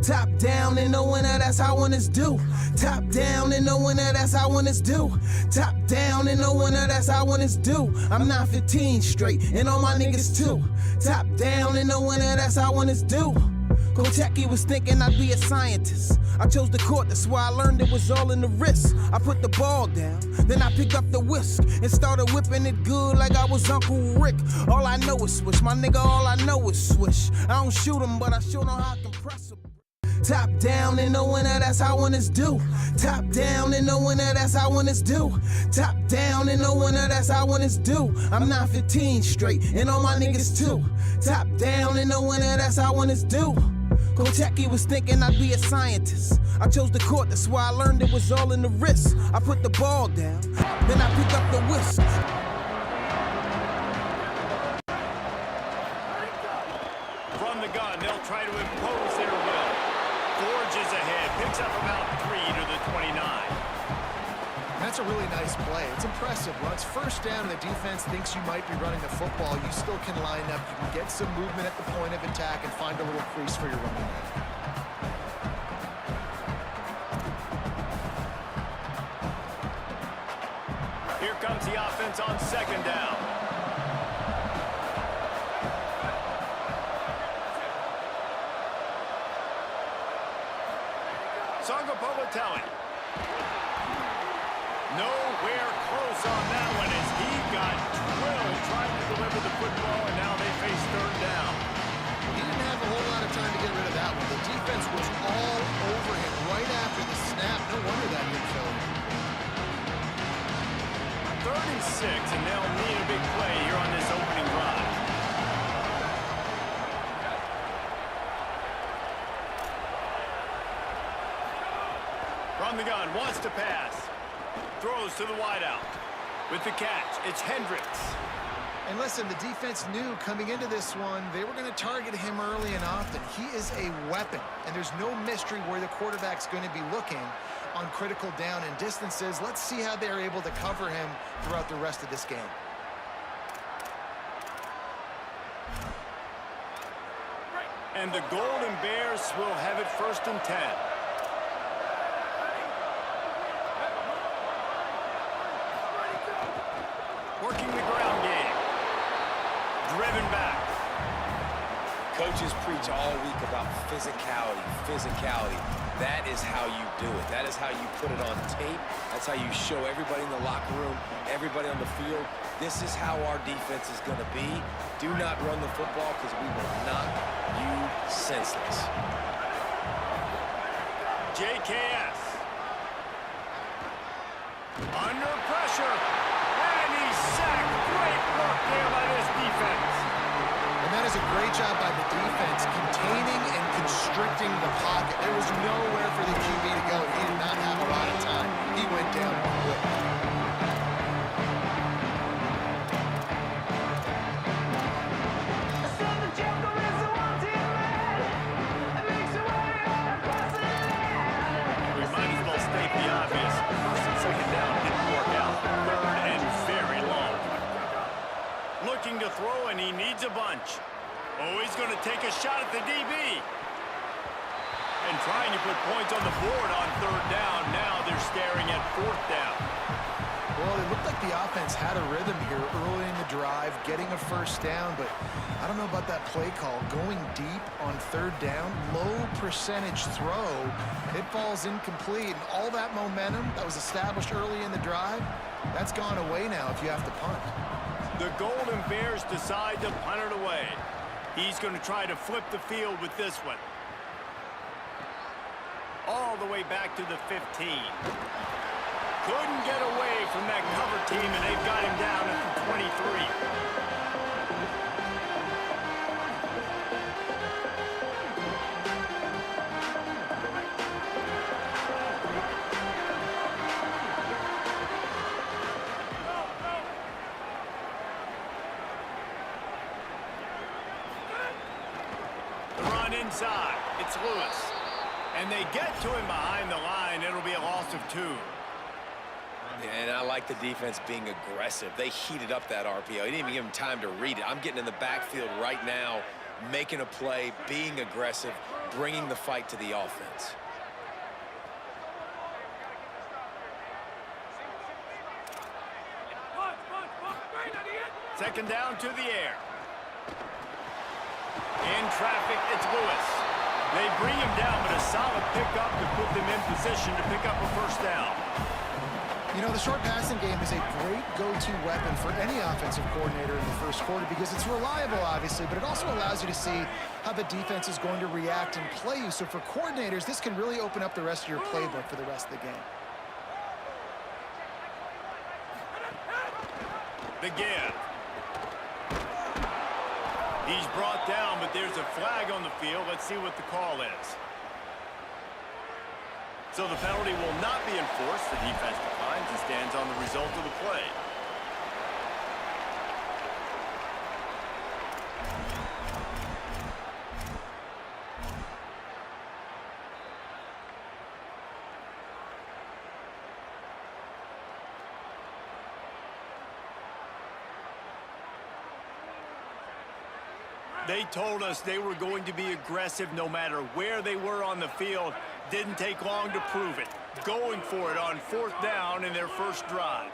Top down and knowing that that's how winners do. Top down and knowing that that's how winners do. Top down and knowing that that's how winners do. I'm 915 straight and all my niggas too. Top down and knowing that that's how winners do. Kocheki was thinking I'd be a scientist. I chose the court, that's why I learned it was all in the wrist. I put the ball down, then I picked up the whisk and started whipping it good like I was Uncle Rick. All I know is swish, my nigga, all I know is swish. I don't shoot 'em, but I sure know how to compress 'em. Top down and knowing that that's how winners do. Top down and knowing that that's how winners do. Top down and knowing that that's how winners do. I'm 915 straight and all my niggas too. Top down and knowing that that's how winners do. Kocheki was thinking I'd be a scientist. I chose the court, that's why I learned it was all in the wrist. I put the ball down, then I picked up the whisk. From the gun, they'll try to impose their will. Forges ahead, picks up about 3 to the 29. That's a really nice play. It's impressive. Once first down and the defense thinks you might be running the football, you still can line up. You can get some movement at the point of attack and find a little crease for your running back. Here comes the offense on second down. Sangapovateli. Nowhere close on that one as he got drilled trying to deliver the football, and now they face third down. He didn't have a whole lot of time to get rid of that one. The defense was all over him right after the snap. No wonder that didn't fill him. 36, and they'll need a big play here on this opening drive. From the gun, wants to pass. Throws to the wideout. With the catch, it's Hendricks. And listen, the defense knew coming into this one, they were going to target him early and often. He is a weapon, and there's no mystery where the quarterback's going to be looking on critical down and distances. Let's see how they're able to cover him throughout the rest of this game. And the Golden Bears will have it 1st and 10. Working the ground game. Driven back. Coaches preach all week about physicality, physicality. That is how you do it. That is how you put it on tape. That's how you show everybody in the locker room, everybody on the field. This is how our defense is going to be. Do not run the football because we will knock you senseless. JKS. Under pressure. And he's sacked. Great work there by this defense. And that is a great job by the defense, containing and constricting the pocket. There was nowhere for the QB to go. He did not have a lot of time. He went down quick. We might as well state the obvious. 1st and 2nd down didn't work out. 3rd and very long. Looking to throw, and he needs a bunch. Oh, he's going to take a shot at the DB. And trying to put points on the board on 3rd down. Now they're staring at 4th down. Well, it looked like the offense had a rhythm here early in the drive, getting a 1st down, but I don't know about that play call. Going deep on 3rd down, low percentage throw, it falls incomplete. And all that momentum that was established early in the drive, that's gone away now if you have to punt. The Golden Bears decide to punt it away. He's going to try to flip the field with this one. All the way back to the 15. Couldn't get away from that cover team, and they've got him down at the 23. The run inside. It's Lewis. And they get to him behind the line. It'll be a loss of 2. And I like the defense being aggressive. They heated up that RPO. He didn't even give him time to read it. I'm getting in the backfield right now making a play, being aggressive, bringing the fight to the offense. Second down to the air. In traffic, it's Lewis. They bring him down, but a solid pickup to put them in position to pick up a first down. You know, the short passing game is a great go-to weapon for any offensive coordinator in the first quarter because it's reliable, obviously, but it also allows you to see how the defense is going to react and play you. So for coordinators, this can really open up the rest of your playbook for the rest of the game. The give. He's brought down, but there's a flag on the field. Let's see what the call is. So the penalty will not be enforced. The defense declines and stands on the result of the play. They told us they were going to be aggressive no matter where they were on the field. Didn't take long to prove it. Going for it on fourth down in their first drive.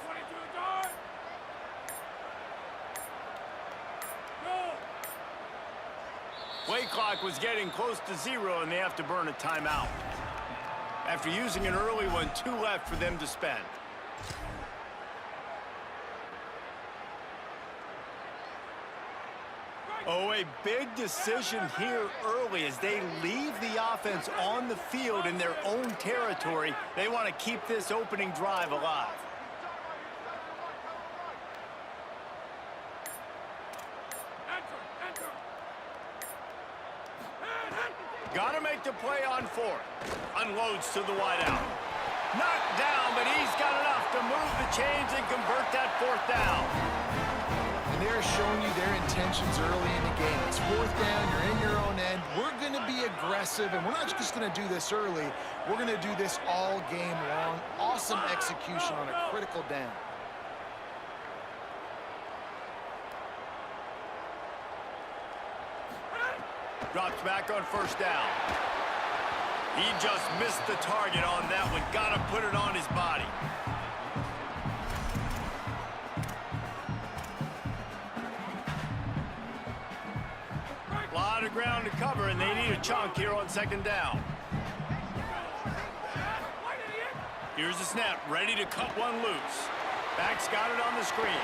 Play clock was getting close to 0, and they have to burn a timeout. After using an early one, 2 left for them to spend. Oh, a big decision here early as they leave the offense on the field in their own territory. They want to keep this opening drive alive. Got to make the play on fourth. Unloads to the wideout. Knocked down, but he's got enough to move the chains and convert that fourth down. And they're showing you their intentions early in the game. It's fourth down, you're in your own end. We're going to be aggressive, and we're not just going to do this early. We're going to do this all game long. Awesome execution on a critical down. Drops back on first down. He just missed the target on that one. Got to put it on his body. A lot of ground to cover, and they need a chunk here on second down. Here's the snap, ready to cut one loose. Back's got it on the screen.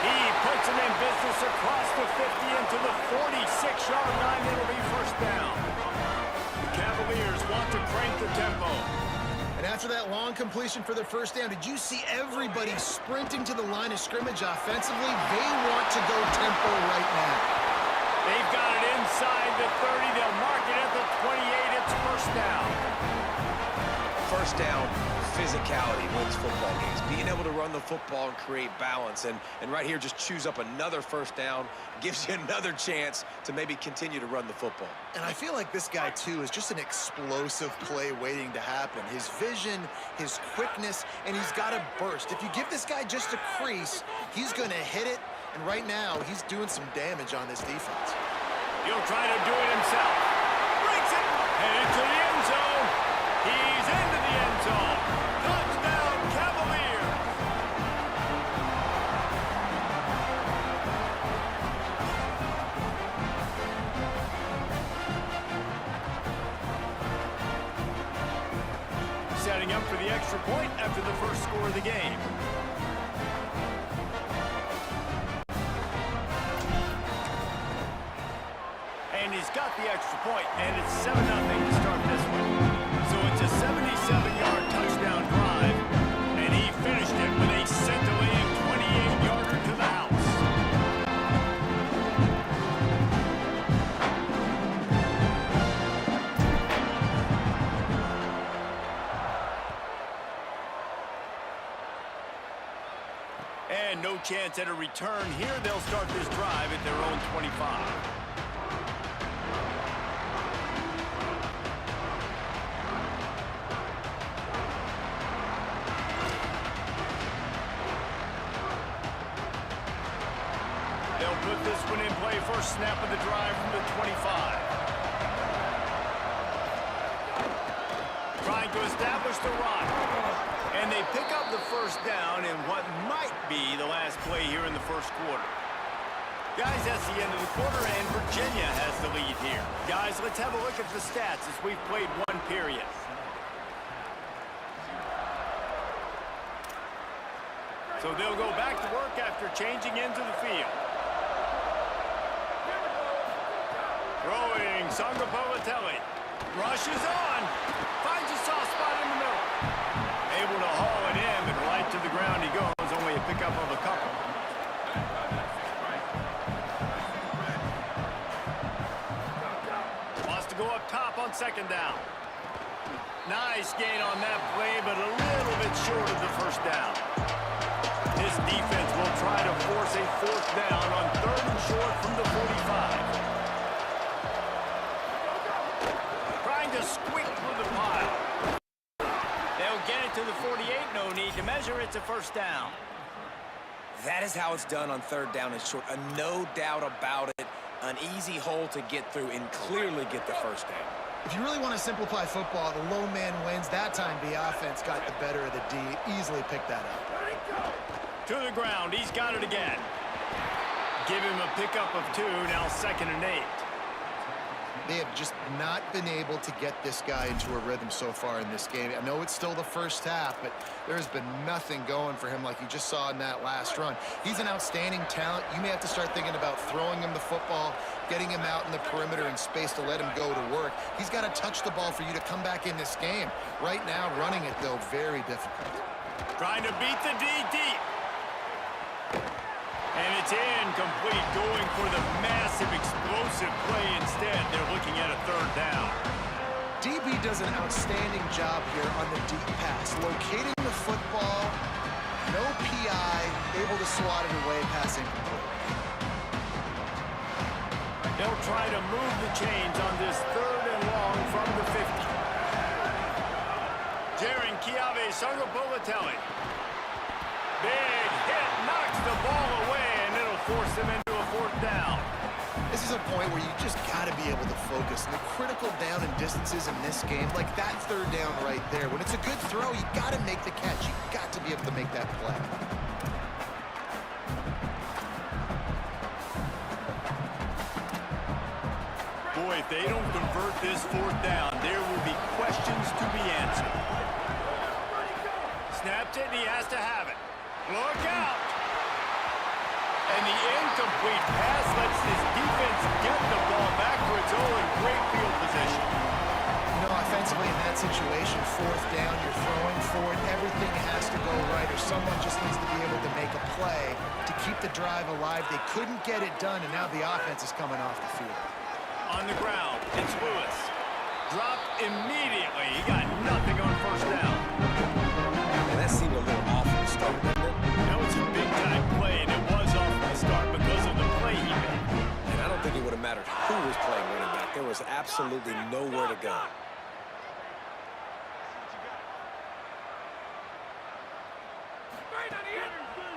He puts him in business across the 50 into the 46-yard line. It'll be first down. The Cavaliers want to crank the tempo. And after that long completion for the first down, did you see everybody sprinting to the line of scrimmage offensively? They want to go tempo right now. They've got it inside the 30. They'll mark it at the 28. It's first down. First down, physicality wins football games. Being able to run the football and create balance. And right here, just choose up another first down. Gives you another chance to maybe continue to run the football. And I feel like this guy, too, is just an explosive play waiting to happen. His vision, his quickness, and he's got a burst. If you give this guy just a crease, he's going to hit it. And right now, he's doing some damage on this defense. He'll try to do it himself. Breaks it. Headed to the end zone. He's into the end zone. Touchdown, Cavaliers. Setting up for the extra point after the first score of the game. And he's got the extra point, and it's 7-0 to start this one. So it's a 77-yard touchdown drive, and he finished it with a scintillating 28-yarder to the house. And no chance at a return here. They'll start this drive at their own 25. They'll put this one in play. First snap of the drive from the 25. Trying to establish the run. And they pick up the first down in what might be the last play here in the first quarter. Guys, that's the end of the quarter, and Virginia has the lead here. Guys, let's have a look at the stats as we've played one period. So they'll go back to work after changing into the field. Throwing, Sangapolitelli. Rushes on. Finds a soft spot in the middle. Able to haul it in, but right to the ground he goes. Only a pickup of a couple. Wants to go up top on second down. Nice gain on that play, but a little bit short of the first down. This defense will try to force a fourth down on third and short from the 45. Trying to squeak through the pile. They'll get it to the 48. No need to measure. It's a first down. That is how it's done on third down and short. No doubt about it. An easy hole to get through and clearly get the first down. If you really want to simplify football, the low man wins. That time the offense got the better of the D. Easily picked that up. To the ground. He's got it again. Give him a pickup of 2. Now 2nd and 8. They have just not been able to get this guy into a rhythm so far in this game. I know it's still the first half, but there's been nothing going for him like you just saw in that last run. He's an outstanding talent. You may have to start thinking about throwing him the football, getting him out in the perimeter in space to let him go to work. He's got to touch the ball for you to come back in this game. Right now, running it, though, very difficult. Trying to beat the D deep. And it's incomplete, going for the massive explosive play instead. They're looking at a third down. DB does an outstanding job here on the deep pass. Locating the football, no PI, able to swat it away, passing. They'll try to move the chains on this third and long from the 50. Jaron Kiave Sangapolitelli. Big hit, knocks the ball away, and it'll force them into a fourth down. This is a point where you just got to be able to focus. The critical down and distances in this game, like that third down right there. When it's a good throw, you got to make the catch. You got to be able to make that play. Boy, if they don't convert this fourth down, there will be questions to be answered. Snapped it, and he has to have it. Look out! And the incomplete pass lets this defense get the ball back to its own great field position. You know, offensively in that situation, fourth down, you're throwing forward, everything has to go right, or someone just needs to be able to make a play to keep the drive alive. They couldn't get it done, and now the offense is coming off the field. On the ground, it's Lewis. Dropped immediately. He got nothing on first down. And that seemed a little off from the start, didn't it? That was a big-time play, and it was off the start because of the play he made. And I don't think it would have mattered who was playing running back. There was absolutely nowhere to go.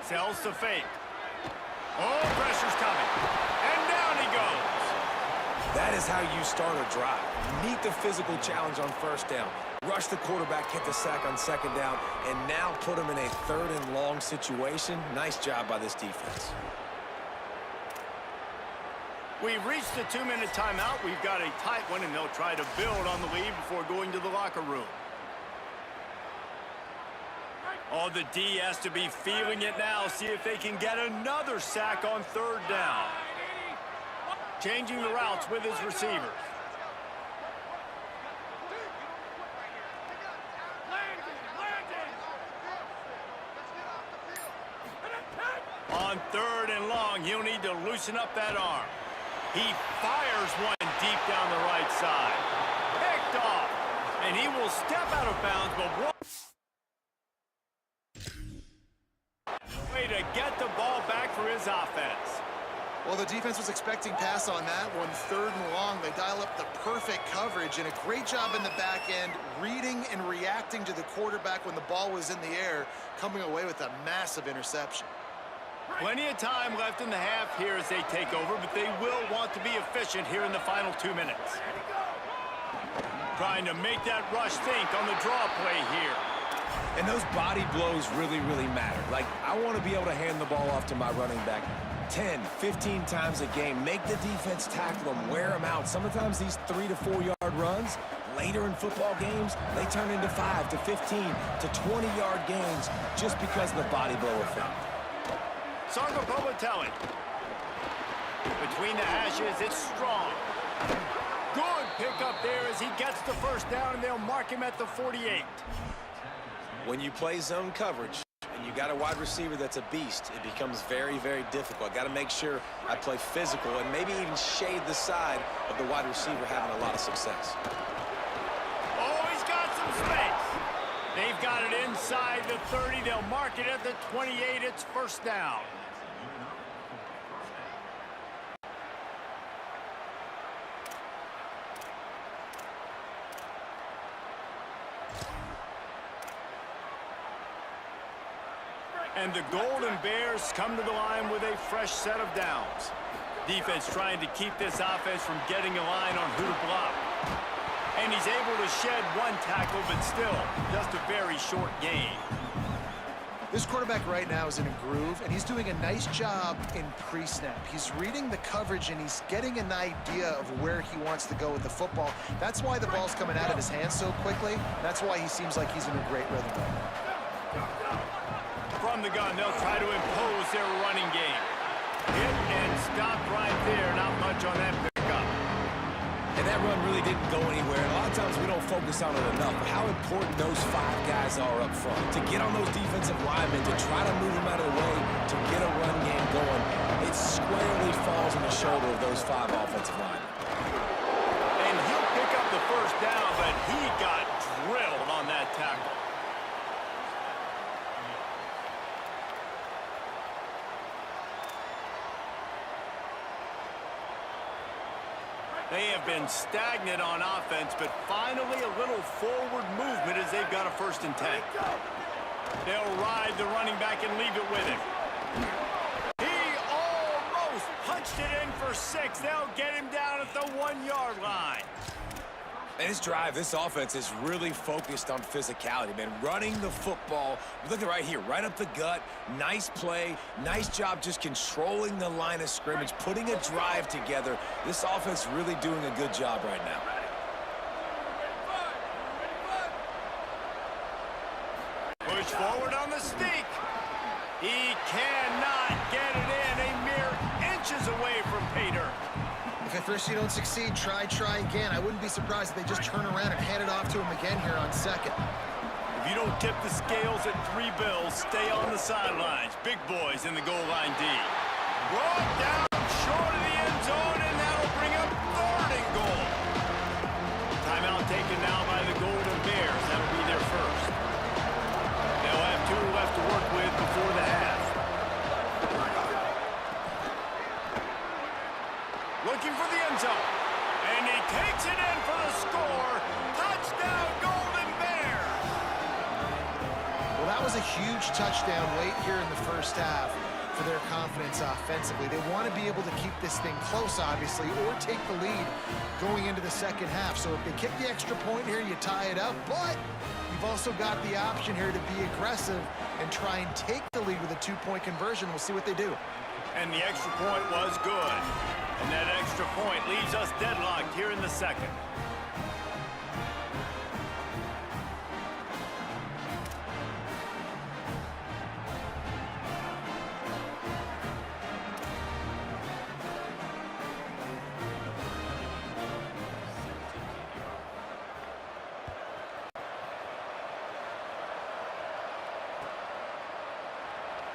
Sells to fake. Oh, pressure's coming. And down he goes. That is how you start a drive. Meet the physical challenge on first down. Rush the quarterback, get the sack on second down, and now put him in a third and long situation. Nice job by this defense. We've reached the 2-minute timeout. We've got a tight one, and they'll try to build on the lead before going to the locker room. Oh, the D has to be feeling it now. See if they can get another sack on third down. Changing the routes with his receivers. On third and long, he'll need to loosen up that arm. He fires one deep down the right side. Picked off. And he will step out of bounds, but one way to get the ball back for his offense. Well, the defense was expecting pass on that one, third and long. They dial up the perfect coverage and a great job in the back end, reading and reacting to the quarterback when the ball was in the air, coming away with a massive interception. Plenty of time left in the half here as they take over, but they will want to be efficient here in the final 2 minutes. Trying to make that rush think on the draw play here. And those body blows really, really matter. Like, I want to be able to hand the ball off to my running back 10, 15 times a game. Make the defense tackle them, wear them out. Sometimes these 3 to 4 yard runs, later in football games, they turn into 5 to 15 to 20 yard gains just because of the body blow effect. Sargopobatelli. Between the hashes, it's strong. Good pickup there as he gets the first down, and they'll mark him at the 48. When you play zone coverage and you got a wide receiver that's a beast, it becomes very, very difficult. I got to make sure I play physical and maybe even shade the side of the wide receiver having a lot of success. Oh, he's got some space. They've got it inside the 30. They'll mark it at the 28. It's first down. And the Golden Bears come to the line with a fresh set of downs. Defense trying to keep this offense from getting a line on who to block. And he's able to shed one tackle, but still, just a very short gain. This quarterback right now is in a groove, and he's doing a nice job in pre-snap. He's reading the coverage, and he's getting an idea of where he wants to go with the football. That's why the ball's coming out of his hands so quickly. That's why he seems like he's in a great rhythm right now. From the gun, they'll try to impose their running game. Hit and stopped right there. Not much on that pickup. And that run really didn't go anywhere. And a lot of times we don't focus on it enough. But how important those 5 guys are up front. To get on those defensive linemen, to try to move them out of the way, to get a run game going, it squarely falls on the shoulder of those 5 offensive linemen. And he'll pick up the first down, but he got drilled on that tackle. They have been stagnant on offense, but finally a little forward movement as they've got a 1st and 10. They'll ride the running back and leave it with him. He almost punched it in for 6. They'll get him down at the 1 yard line. And this drive, this offense is really focused on physicality, man. Running the football, look at right here, right up the gut. Nice play, nice job just controlling the line of scrimmage, putting a drive together. This offense really doing a good job right now. Push forward on the sneak. He cannot get it in, a mere inches away from pay dirt. If at first you don't succeed, try again. I wouldn't be surprised if they just turn around and hand it off to him again here on 2nd. If you don't tip the scales at 3 bills, stay on the sidelines. Big boys in the goal line D. Brought down short of the end zone, and that'll bring up 3rd and goal. Timeout taken now by the Golden Bears. That'll be their first. They'll have 2 left to work with before the half. Looking for the end zone. And he takes it in for the score. Touchdown, Golden Bears! Well, that was a huge touchdown late here in the first half for their confidence offensively. They want to be able to keep this thing close, obviously, or take the lead going into the second half. So if they kick the extra point here, you tie it up. But you've also got the option here to be aggressive and try and take the lead with a 2-point conversion. We'll see what they do. And the extra point was good. And that extra point leaves us deadlocked here in the 2nd.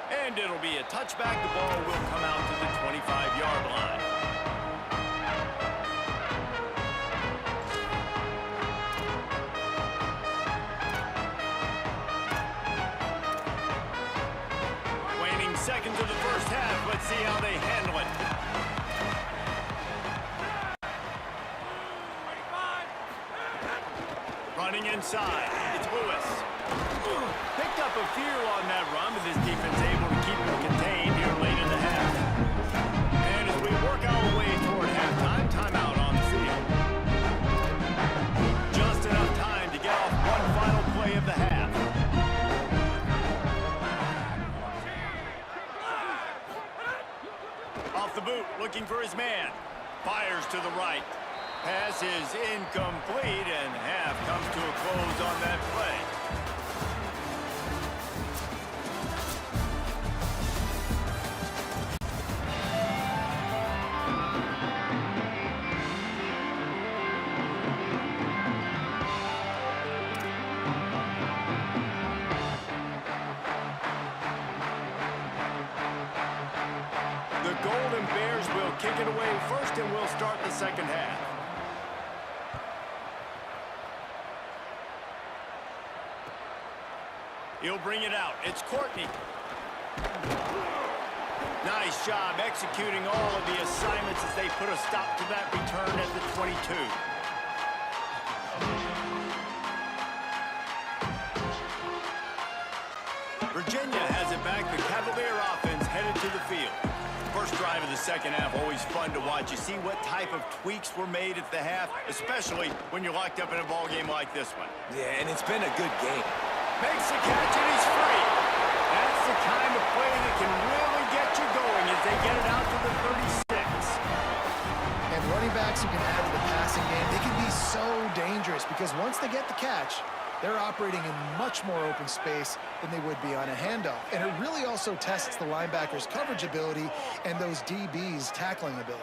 And it'll be a touchback. The ball will come out to the 25-yard line. Waning seconds of the first half. Let's see how they handle it. Running inside. It's Lewis. Picked up a few on that run, but this defense able to keep him contained here late the boot, looking for his man. Fires to the right. Pass is incomplete, and half comes to a close on that play. The Golden Bears will kick it away first, and we'll start the second half. He'll bring it out. It's Courtney. Nice job executing all of the assignments as they put a stop to that return at the 22. Virginia has it back. The Cavalier offense headed to the field. First drive of the second half, always fun to watch. You see what type of tweaks were made at the half, especially when you're locked up in a ball game like this one. Yeah, and it's been a good game. Makes the catch, and he's free. That's the kind of play that can really get you going as they get it out to the 36. And running backs who can add to the passing game, they can be so dangerous because once they get the catch, they're operating in much more open space than they would be on a handoff. And it really also tests the linebackers' coverage ability and those DBs' tackling ability.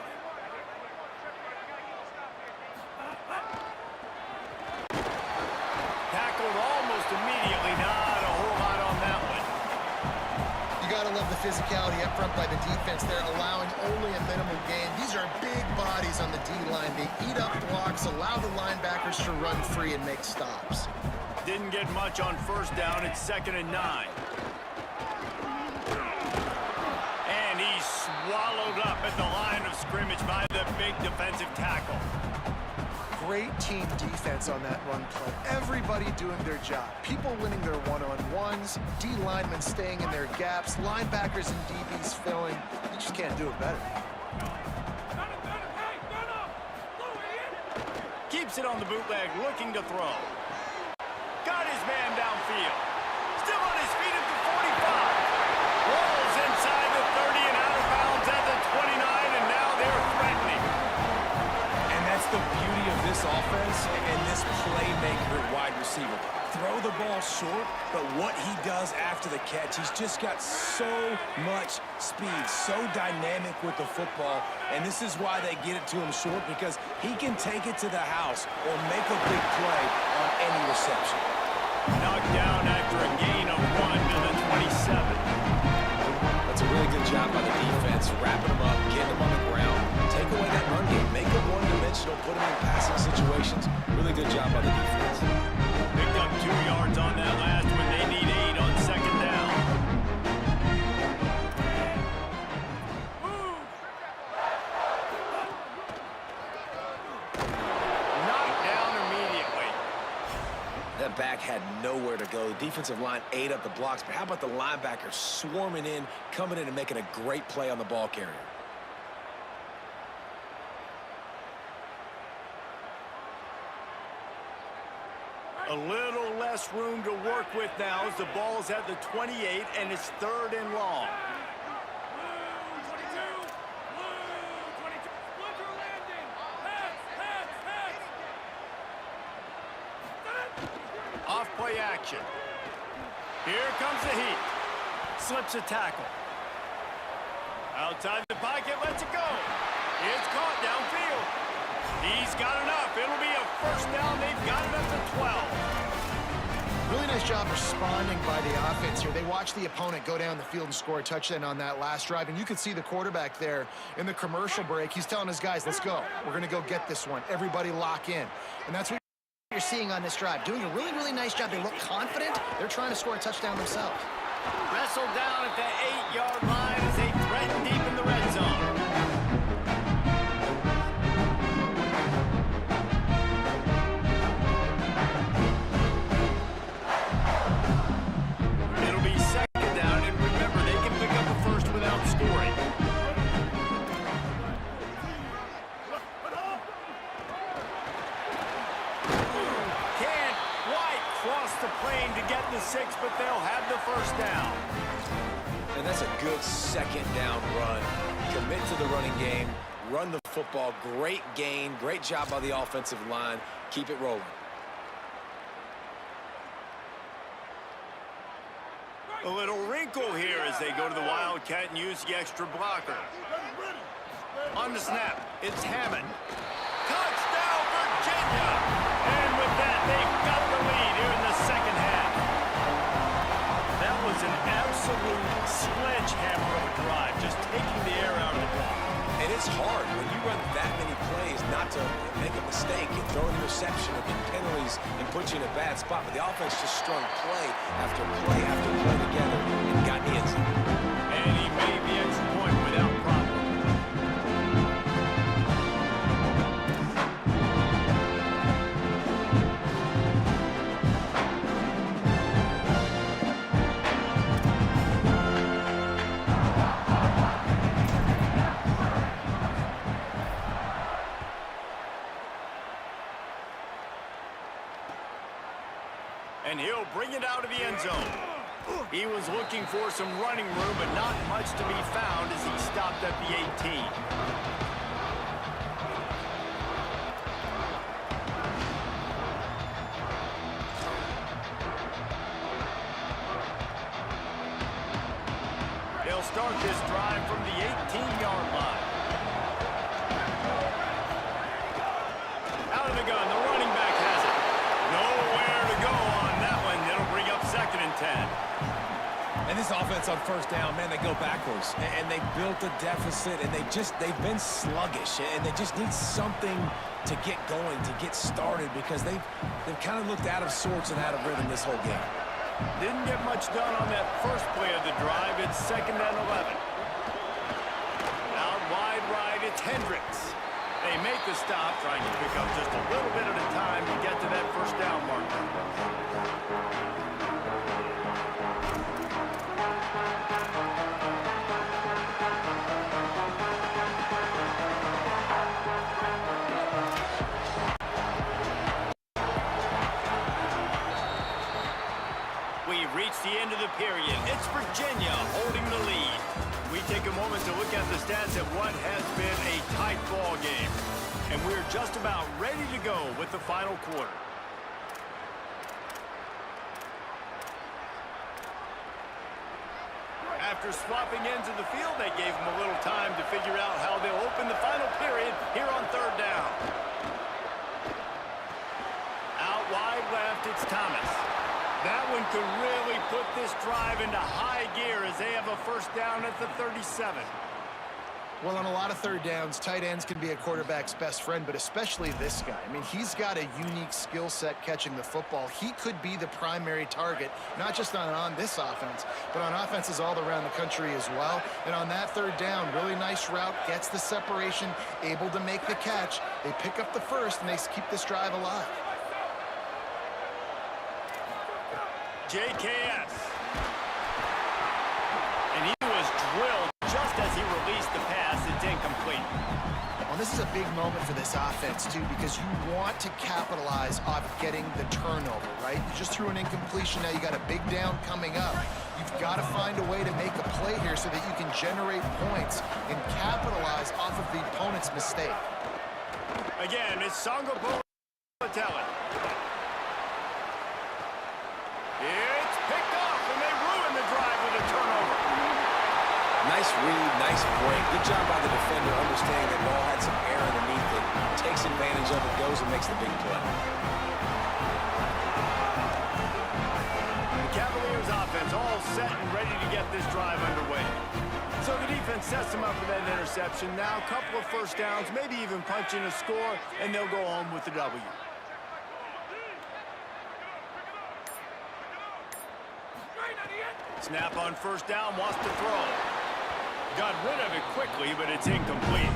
Tackled almost immediately. Not a whole lot on that one. You got to love the physicality up front by the defense. They're allowing only a minimal gain. These are big bodies on the D-line. They eat up blocks, allow the linebackers to run free and make stops. Didn't get much on first down. It's 2nd and 9. And he's swallowed up at the line of scrimmage by the big defensive tackle. Great team defense on that run play. Everybody doing their job. People winning their one-on-ones, D linemen staying in their gaps, linebackers and DBs filling. You just can't do it better. Keeps it on the bootleg, looking to throw. Got his man downfield. Still on his feet at the 45. Rolls inside the 30 and out of bounds at the 29, and now they're threatening. And that's the beauty of this offense and this playmaker at wide receiver. Throw the ball short, but what he does after the catch, he's just got so much speed, so dynamic with the football, and this is why they get it to him short, because he can take it to the house or make a big play on any reception. Knocked down after a gain of 1 to the 27. That's a really good job by the defense, wrapping them up, getting them on the ground, take away that run game, make them one-dimensional, put them in passing situations. Really good job by the defense. Picked up 2 yards on that last one. They need 8 on 2nd down. Knocked down immediately. That back had nowhere to go. The defensive line ate up the blocks, but how about the linebackers swarming in, coming in and making a great play on the ball carrier? A little less room to work with now as the ball's at the 28 and it's 3rd and long. Off play action. Here comes the heat. Slips a tackle. Outside the pocket, lets it go. It's caught downfield. He's got enough. It'll be a first down. They've got it up to 12. Really nice job responding by the offense here. They watched the opponent go down the field and score a touchdown on that last drive, and you could see the quarterback there in the commercial break. He's telling his guys, let's go. We're going to go get this one. Everybody lock in. And that's what you're seeing on this drive. Doing a really, really nice job. They look confident. They're trying to score a touchdown themselves. Wrestled down at the 8-yard line as they threaten deep in the red zone. It'll be 2nd down, and remember, they can pick up the first without scoring. Can't quite cross the plane to get the 6, but they'll have the first down. And that's a good 2nd down run. commit to the running game, run the football. Great gain, great job by the offensive line. Keep it rolling. A little wrinkle here as they go to the Wildcat and use the extra blocker. On the snap, it's Hammond. Touchdown, Virginia! And with that, they've got the lead here in the second half. That was an absolute sledgehammer of a drive, just taking the air out of the ball. And it's hard when you run that many plays not to make a mistake and throw an interception or get penalties and put you in a bad spot. But the offense just strung play after play after play together and got in the end zone. And he made the extra point without problem. And he'll bring it out of the end zone. He was looking for some running room, but not much to be found as he stopped at the 18. They'll start this drive from the 18-yard line. Out of the gun, the running back has it. Nowhere to go on that one. It'll bring up 2nd and 10. And this offense on first down, man, they go backwards. And they built a deficit, and they've been sluggish. And they just need something to get going, to get started, because they've kind of looked out of sorts and out of rhythm this whole game. Didn't get much done on that first play of the drive. It's 2nd and 11. Out wide right, it's Hendricks. They make the stop, trying to pick up just a little bit at a time to get to that first down marker. We've reached the end of the period. It's Virginia holding the lead. We take a moment to look at the stats at what has been a tight ball game. And we're just about ready to go with the final quarter. After swapping ends of the field, they gave them a little time to figure out how they'll open the final period here on 3rd down. Out wide left, it's Thomas. That one could really put this drive into high gear as they have a first down at the 37. Well, on a lot of 3rd downs, tight ends can be a quarterback's best friend, but especially this guy. I mean, he's got a unique skill set catching the football. He could be the primary target, not just on this offense, but on offenses all around the country as well. And on that 3rd down, really nice route, gets the separation, able to make the catch. They pick up the first, and they keep this drive alive. JKS. And he was drilled just as he released the pass. It's incomplete. Well, this is a big moment for this offense, too, because you want to capitalize off getting the turnover, right? You just threw an incompletion. Now you got a big down coming up. You've got to find a way to make a play here so that you can generate points and capitalize off of the opponent's mistake. Again, it's Sangapo Talent. It's picked off, and they ruin the drive with a turnover. Nice read, nice break. Good job by the defender understanding that ball had some air underneath it. Takes advantage of it, goes and makes the big play. The Cavaliers offense all set and ready to get this drive underway. So the defense sets them up for that interception. Now a couple of first downs, maybe even punching a score, and they'll go home with the W. Snap on first down, wants to throw. Got rid of it quickly, but it's incomplete.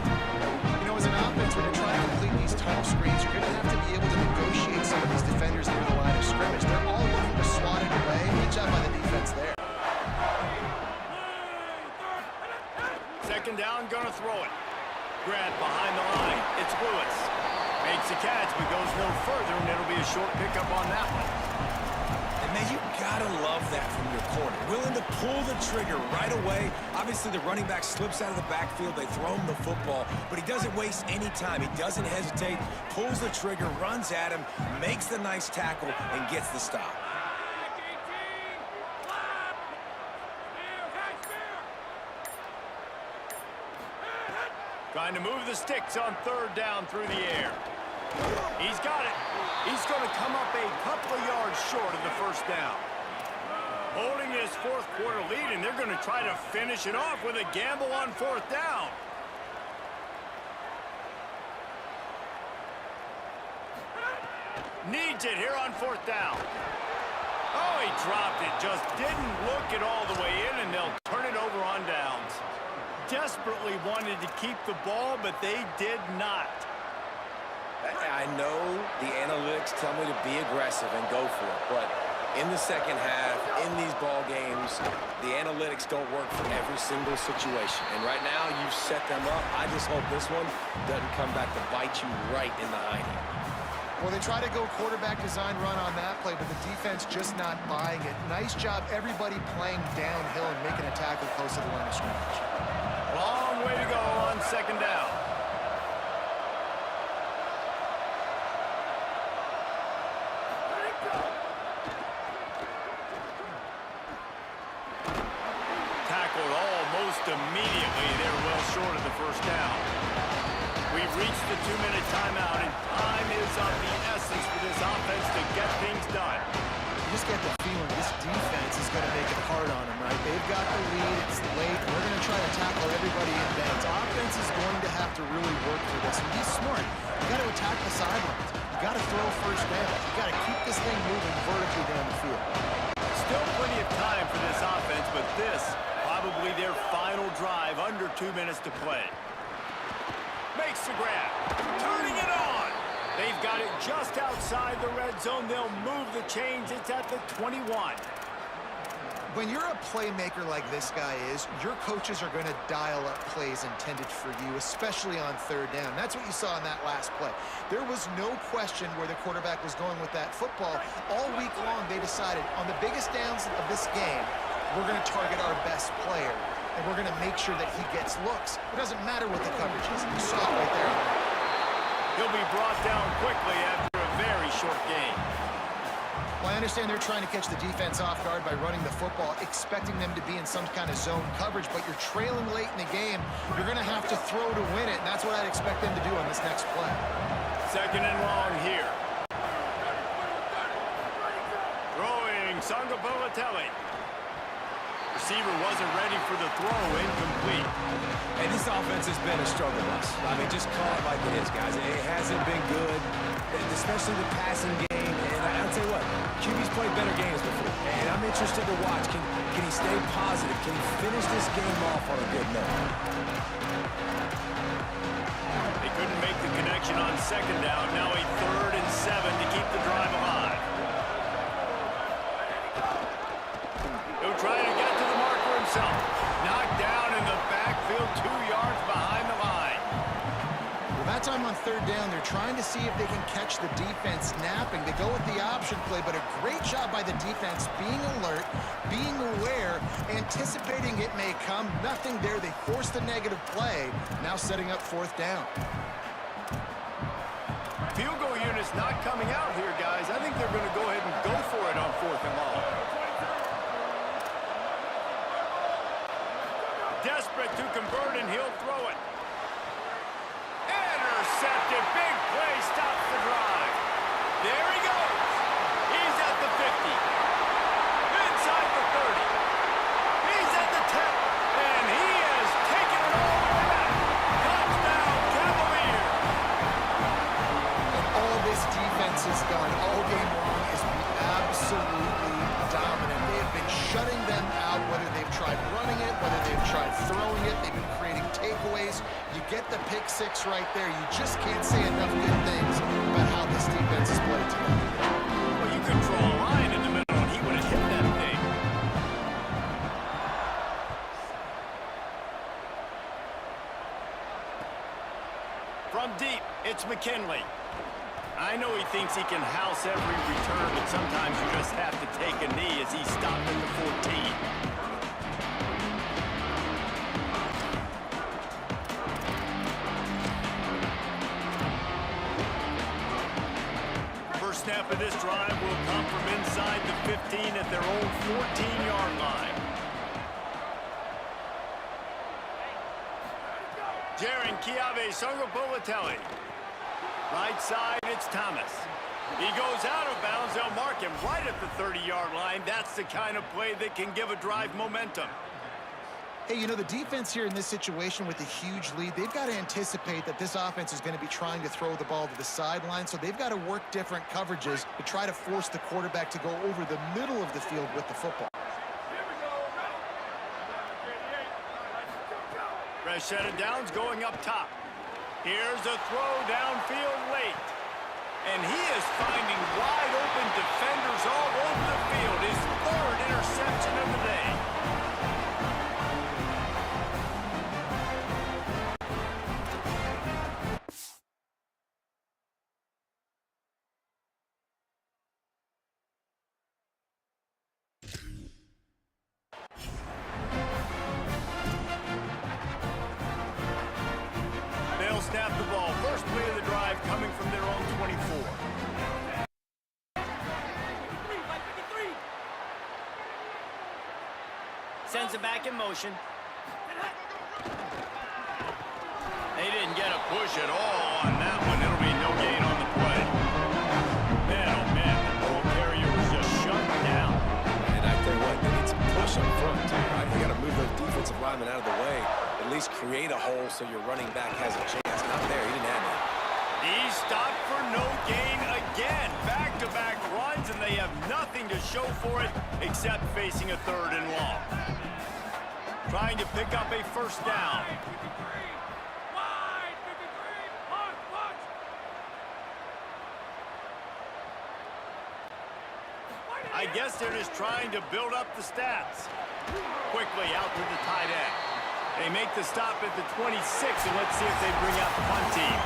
You know, as an offense, when you're trying to complete these tunnel screens, you're going to have to be able to negotiate some of these defenders near the line of scrimmage. They're all looking to swat it away. Good job by the defense there. Second down, gonna throw it. Grant behind the line. It's Lewis. Makes the catch, but goes no further, and it'll be a short pickup on that one. And Man, you gotta love that from your corner. Willing to pull the trigger right away. Obviously, the running back slips out of the backfield. They throw him the football, but he doesn't waste any time. He doesn't hesitate, pulls the trigger, runs at him, makes the nice tackle, and gets the stop. Trying to move the sticks on third down through the air. He's got it. He's going to come up a couple of yards short of the first down. Holding his fourth quarter lead, and they're going to try to finish it off with a gamble on fourth down. Needs it here on fourth down. Oh, he dropped it. Just didn't look it all the way in, and they'll turn it over on downs. Desperately wanted to keep the ball, but they did not. I know the analytics tell me to be aggressive and go for it, but in the second half, in these ball games, the analytics don't work for every single situation. And right now, you've set them up. I just hope this one doesn't come back to bite you right in the hiney. Well, they try to go quarterback design run on that play, but the defense just not buying it. Nice job, everybody playing downhill and making a tackle close to the line of scrimmage. Long way to go on second down. Tackled almost immediately. They're well short of the first down. We've reached the 2-minute timeout, and time is of the essence for this offense to get things done. You just get the feeling this defense is going to make it hard on them, right? They've got the lead, it's late, and we're going to try to tackle everybody in bends. Offense is going to have to really work for this, and be smart. You got to attack the sidelines. You got to throw first down. You got to keep this thing moving vertically down the field. Still plenty of time for this offense, but this probably their final drive, under 2 minutes to play. Makes the grab, turning it on. They've got it just outside the red zone. They'll move the chains. It's at the 21. When you're a playmaker like this guy is, your coaches are going to dial up plays intended for you, especially on third down. That's what you saw in that last play. There was no question where the quarterback was going with that football. All week long, they decided on the biggest downs of this game, we're going to target our best player, and we're going to make sure that he gets looks. It doesn't matter what the coverage is. You saw it right there. He'll be brought down quickly after a very short game. Well, I understand they're trying to catch the defense off guard by running the football, expecting them to be in some kind of zone coverage, but you're trailing late in the game. You're going to have to throw to win it, and that's what I'd expect them to do on this next play. Second and long here. Throwing Sangabulatelli. Receiver wasn't ready for the throw, incomplete. And this offense has been a struggle bus. I mean, just call it like it is, guys. It hasn't been good, especially the passing game. And I'll tell you what, QB's played better games before. And I'm interested to watch. Can he stay positive? Can he finish this game off on a good note? They couldn't make the connection on second down. Now a 3rd and 7 to keep the drive alive. He'll try to get to the marker himself. Knocked down in the backfield, 2 yards behind the line. Well, that time on third down, they're trying to see if they can catch the defense napping. They go with the option play, but a great job by the defense being alert, being aware, anticipating it may come. Nothing there. They forced the negative play, now setting up fourth down. Field goal unit's not coming out here, guys. I think they're going to go ahead and go for it on 4th and long. Desperate to convert, and he'll throw it. Intercepted. Big play. Stops the drive. There he goes. He's at the 50. Inside the 30. He's at the 10. And he has taken it all the way back. Touchdown, Cavaliers. And all this defense has done all game long is be absolutely dominant. They have been shutting them out, whether they've tried running it, whether they've tried throwing it. They've been creating takeaways. You get the pick six right there. You just can't say enough good things about how this defense is played tonight. Well, you could draw a line in the middle, and he would have hit that thing. From deep, it's McKinley. I know he thinks he can house every return, but sometimes you just have to take a knee as he stopped at the 14. First snap of this drive will come from inside the 15 at their own 14-yard line. Jaron Chiave Sungapolatelli. Right side, it's Thomas. He goes out of bounds. They'll mark him right at the 30-yard line. That's the kind of play that can give a drive momentum. Hey, you know, the defense here in this situation with a huge lead, they've got to anticipate that this offense is going to be trying to throw the ball to the sideline, so they've got to work different coverages to try to force the quarterback to go over the middle of the field with the football. Fresh set of downs going up top. Here's a throw downfield late. And he is finding wide open defenders all over the field. His third interception of the day. They'll snap the ball. First play of the drive coming from their own 24. Sends it back in motion. They didn't get a push at all on that one. It'll be no gain on the play. Man, oh man, the ball carrier was just shut down. And I tell you what, they need some push up front, too, right? They got to move those defensive linemen out of the way. At least create a hole so your running back has a chance. Not there. He didn't have it. He stopped for no gain again. Back-to-back runs, and they have nothing to show for it except facing a third and long. Trying to pick up a first down. I guess they're just trying to build up the stats. Quickly out to the tight end. They make the stop at the 26, and let's see if they bring out the punt team.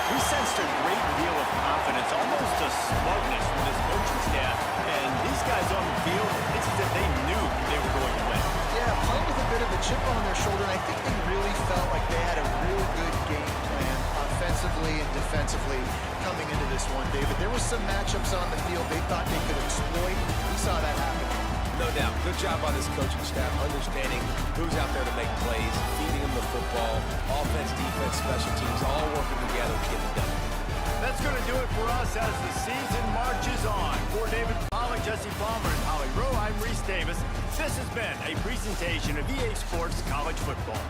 We sensed a great deal of confidence, almost a smugness from this coaching staff. And these guys on the field, it's as if they knew they were going to win. Yeah, playing with a bit of a chip on their shoulder, and I think they really felt like they had a real good game plan offensively and defensively coming into this one, David. There was some matchups on the field they thought they could exploit. We saw that happen. No doubt. Good job by this coaching staff, understanding who's out there to make plays, feeding them the football, offense, defense, special teams, all working together to get it done. That's going to do it for us as the season marches on. For David Pollack, Jesse Palmer, and Holly Rowe, I'm Reese Davis. This has been a presentation of EA Sports College Football.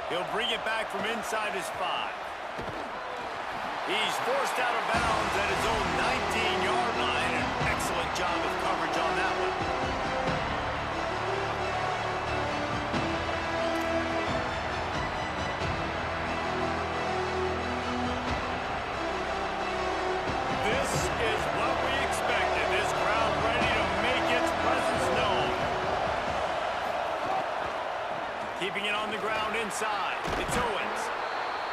He'll bring it back from inside his 5. He's forced out of bounds at his own 19-yard line. An excellent job of coverage on that one. This is what we expected. This crowd ready to make its presence known. Keeping it on the ground inside. It's Owens.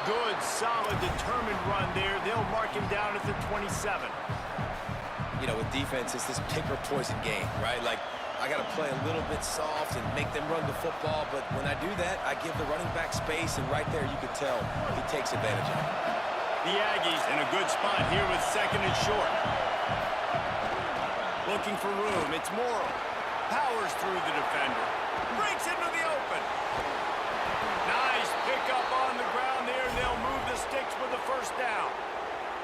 Good, solid, determined run there. They'll mark him down at the 27. You know, with defense, it's this pick or poison game, right? Like, I got to play a little bit soft and make them run the football, but when I do that, I give the running back space, and right there you can tell he takes advantage of it. The Aggies in a good spot here with 2nd and short. Looking for room. It's Morrow. Powers through the defender. Breaks into the open. Nice pickup on the ground there. They'll move the sticks with the first down.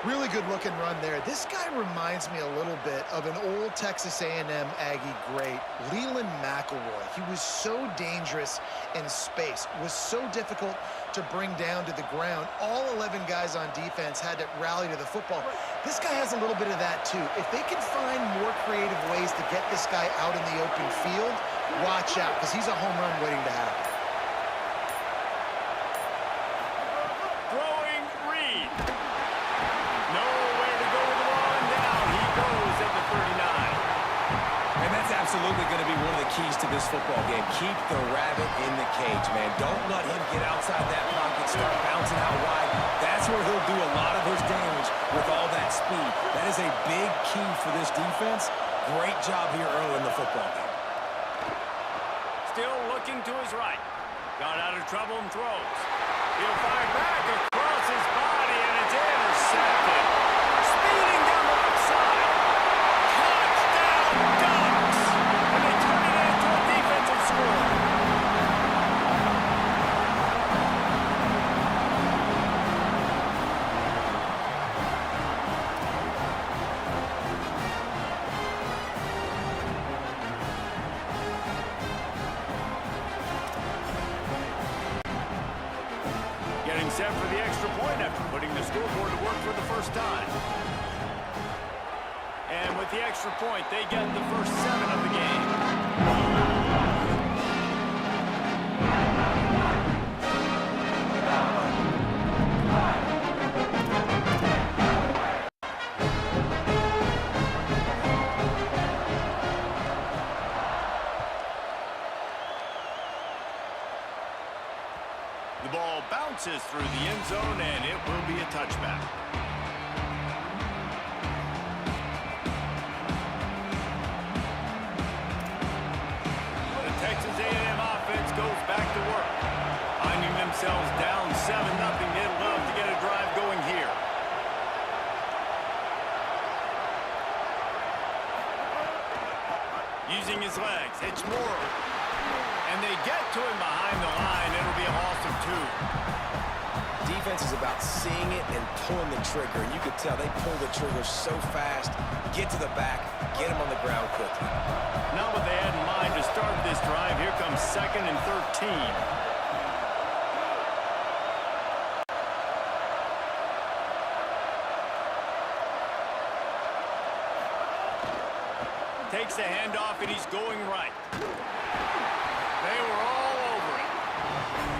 Really good looking run there. This guy reminds me a little bit of an old Texas A&M Aggie great, Leland McElroy. He was so dangerous in space, was so difficult to bring down to the ground. All 11 guys on defense had to rally to the football. This guy has a little bit of that too. If they can find more creative ways to get this guy out in the open field, watch out, because he's a home run waiting to happen. Throwing Reed. Nowhere to go with the ball, and down he goes at the 39. And that's absolutely going to be one of the keys to this football game. Keep the rabbit in the cage, man. Don't let him get outside that pocket, start bouncing out wide. That's where he'll do a lot of his damage with all that speed. That is a big key for this defense. Great job here early in the football game. Still looking to his right. Got out of trouble and throws. He'll fire back across his body, and it's intercepted. Speeding down the left side. Touchdown, Ducks! And they turn it into a defensive score. Getting set for the extra point after putting the scoreboard to work for the first time. And with the extra point, they get the first 7 of the game. The ball bounces through the end zone, and it will be a touchback. The Texas A&M offense goes back to work. Finding themselves down 7-0, they'd love to get a drive going here. Using his legs, it's Morrow. And they get to him behind the line. It'll be a loss of 2. Defense is about seeing it and pulling the trigger. And you could tell they pull the trigger so fast, get to the back, get him on the ground quickly. Not what they had in mind to start this drive. Here comes 2nd and 13. Takes the handoff, and he's going right. They were all over it.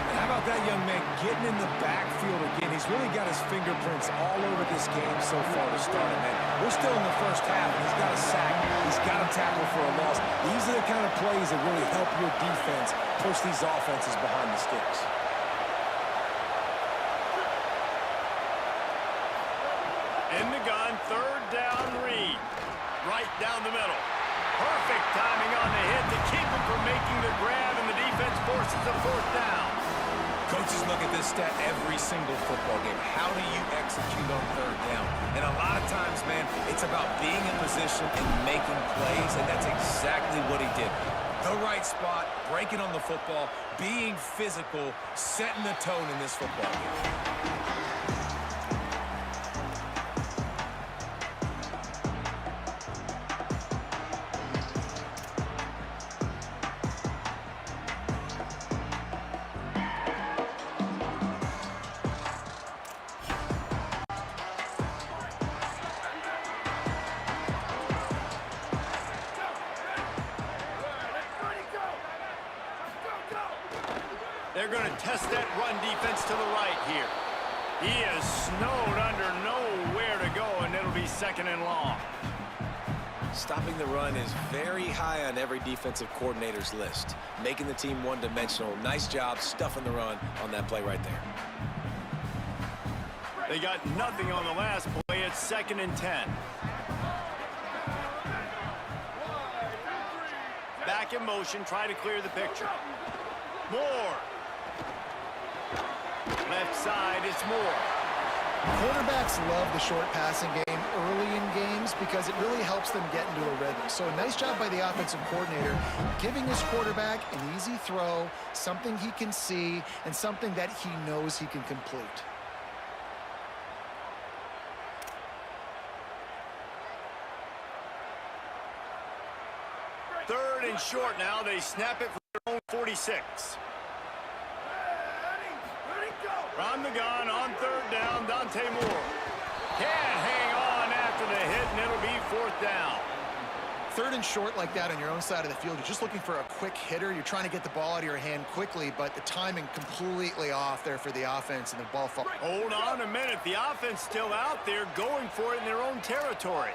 And how about that young man getting in the backfield again? He's really got his fingerprints all over this game so far to start it, man. We're still in the first half, and he's got a sack. He's got a tackle for a loss. These are the kind of plays that really help your defense push these offenses behind the sticks. In the gun, 3rd down, Reed. Right down the middle. Perfect timing on the hit to keep him from making the grab, and the defense forces a 4th down. Coaches look at this stat every single football game. How do you execute on 3rd down? And a lot of times, man, it's about being in position and making plays, and that's exactly what he did. The right spot, breaking on the football, being physical, setting the tone in this football game. They're going to test that run defense to the right here. He is snowed under, nowhere to go, and it'll be 2nd and long. Stopping the run is very high on every defensive coordinator's list. Making the team one-dimensional. Nice job stuffing the run on that play right there. They got nothing on the last play. It's 2nd and 10. Back in motion, try to clear the picture. Moore. Left side, it's Moore. Quarterbacks love the short passing game early in games because it really helps them get into a rhythm. So a nice job by the offensive coordinator giving his quarterback an easy throw, something he can see, and something that he knows he can complete. Third and short now. They snap it from their own 46. From the gun on 3rd down, Dante Moore. Can't hang on after the hit, and it'll be 4th down. 3rd and short like that on your own side of the field, you're just looking for a quick hitter. You're trying to get the ball out of your hand quickly, but the timing completely off there for the offense, and the ball falls. Hold on a minute. The offense still out there going for it in their own territory.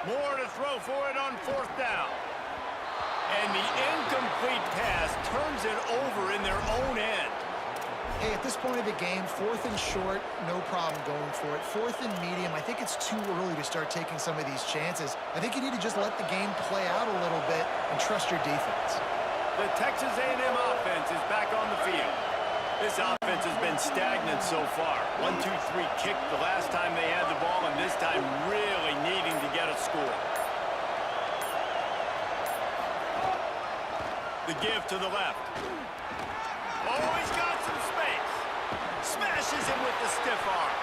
Moore to throw for it on 4th down. And the incomplete pass turns it over in their own end. Hey, at this point of the game, 4th and short, no problem going for it. 4th and medium, I think it's too early to start taking some of these chances. I think you need to just let the game play out a little bit and trust your defense. The Texas A&M offense is back on the field. This offense has been stagnant so far. 1, 2, 3 kick the last time they had the ball, and this time really needing to get a score. The give to the left. Oh, he's got some space. Smashes him with the stiff arm.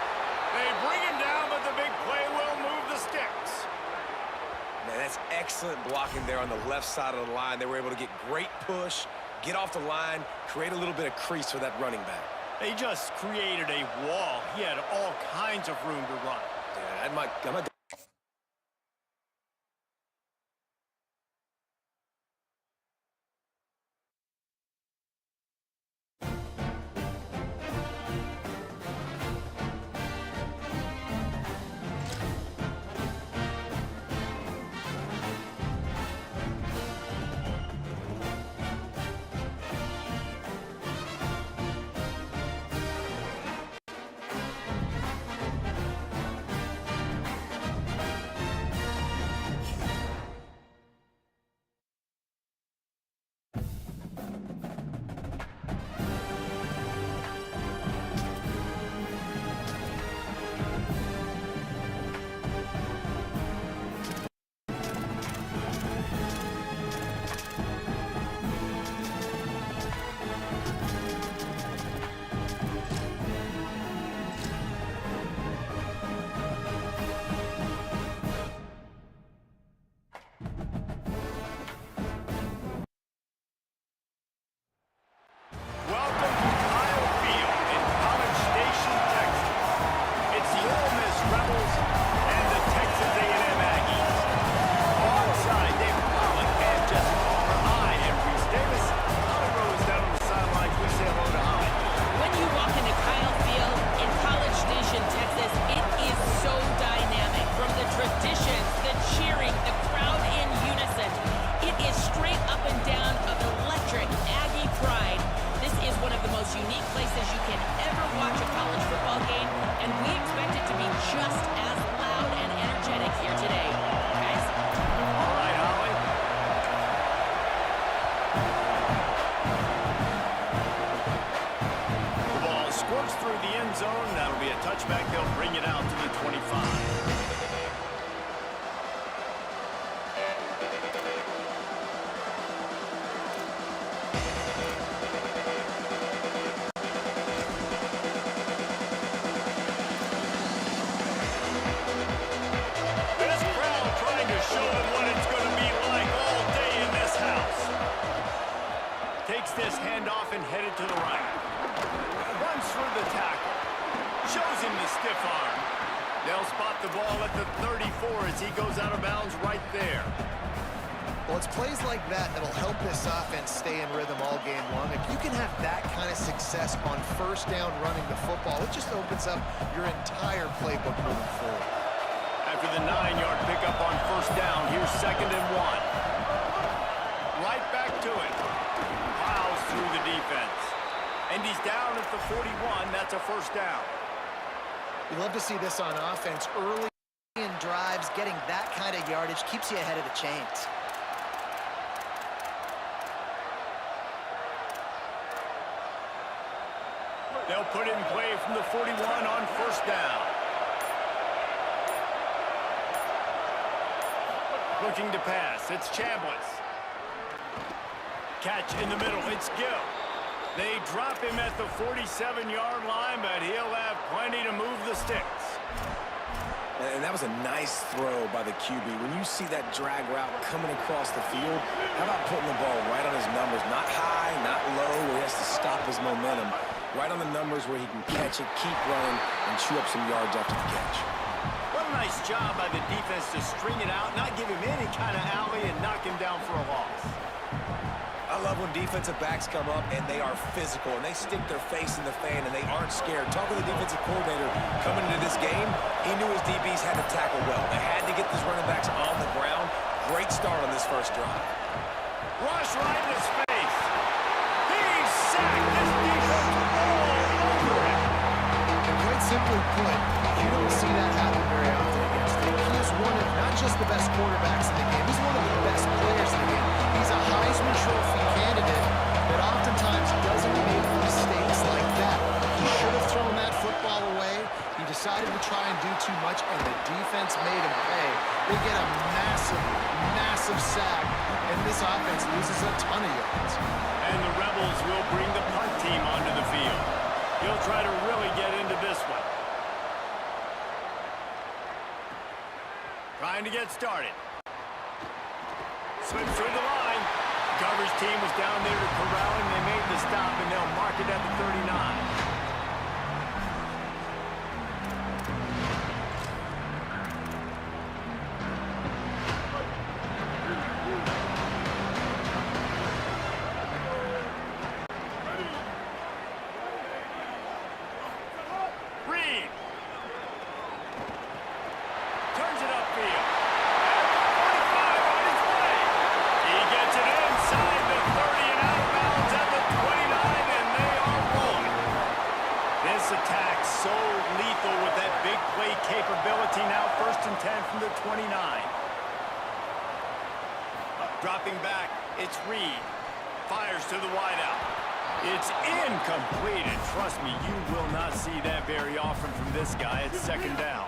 They bring him down, but the big play will move the sticks. Man, that's excellent blocking there on the left side of the line. They were able to get great push, get off the line, create a little bit of crease for that running back. They just created a wall. He had all kinds of room to run. Yeah, I might This handoff and headed to the right. Runs through the tackle. the stiff arm. They'll spot the ball at the 34 as he goes out of bounds right there. Well, it's plays like that that'll help this offense stay in rhythm all game long. If you can have that kind of success on first down running the football, it just opens up your entire playbook moving forward. After the 9-yard pickup on first down, here's 2nd and 1. Right back to it. Plows through the defense. And he's down at the 41. That's a first down. You love to see this on offense. Early in drives, getting that kind of yardage keeps you ahead of the chains. They'll put it in play from the 41 on first down. Looking to pass. It's Chambliss. Catch in the middle. It's Gill. They drop him at the 47-yard line, but he'll have plenty to move the sticks. And that was a nice throw by the QB. When you see that drag route coming across the field, how about putting the ball right on his numbers? Not high, not low, where he has to stop his momentum. Right on the numbers where he can catch it, keep running, and chew up some yards after the catch. What a nice job by the defense to string it out, not give him any kind of alley, and knock him down for a loss. I love when defensive backs come up and they are physical and they stick their face in the fan and they aren't scared. Talk to the defensive coordinator coming into this game. He knew his DBs had to tackle well. They had to get these running backs on the ground. Great start on this first drive. Rush right in his face. He's sacked. This defense all over him. And quite simply put, you don't see that happen very often against him. He is one of not just the best quarterbacks in the game, he's one of the best players in the game. He's a Heisman Trophy candidate that oftentimes doesn't make mistakes like that. He should have thrown that football away. He decided to try and do too much, and the defense made him pay. They get a massive, massive sack, and this offense loses a ton of yards. And the Rebels will bring the punt team onto the field. He'll try to really get into this one. Trying to get started. Slips through the line. Coverage team was down there to corral him. They made the stop, and they'll mark it at the 39. Capability now 1st and 10 from the 29. Dropping back, it's Reed. Fires to the wideout. It's incomplete, and trust me, you will not see that very often from this guy. It's 2nd down.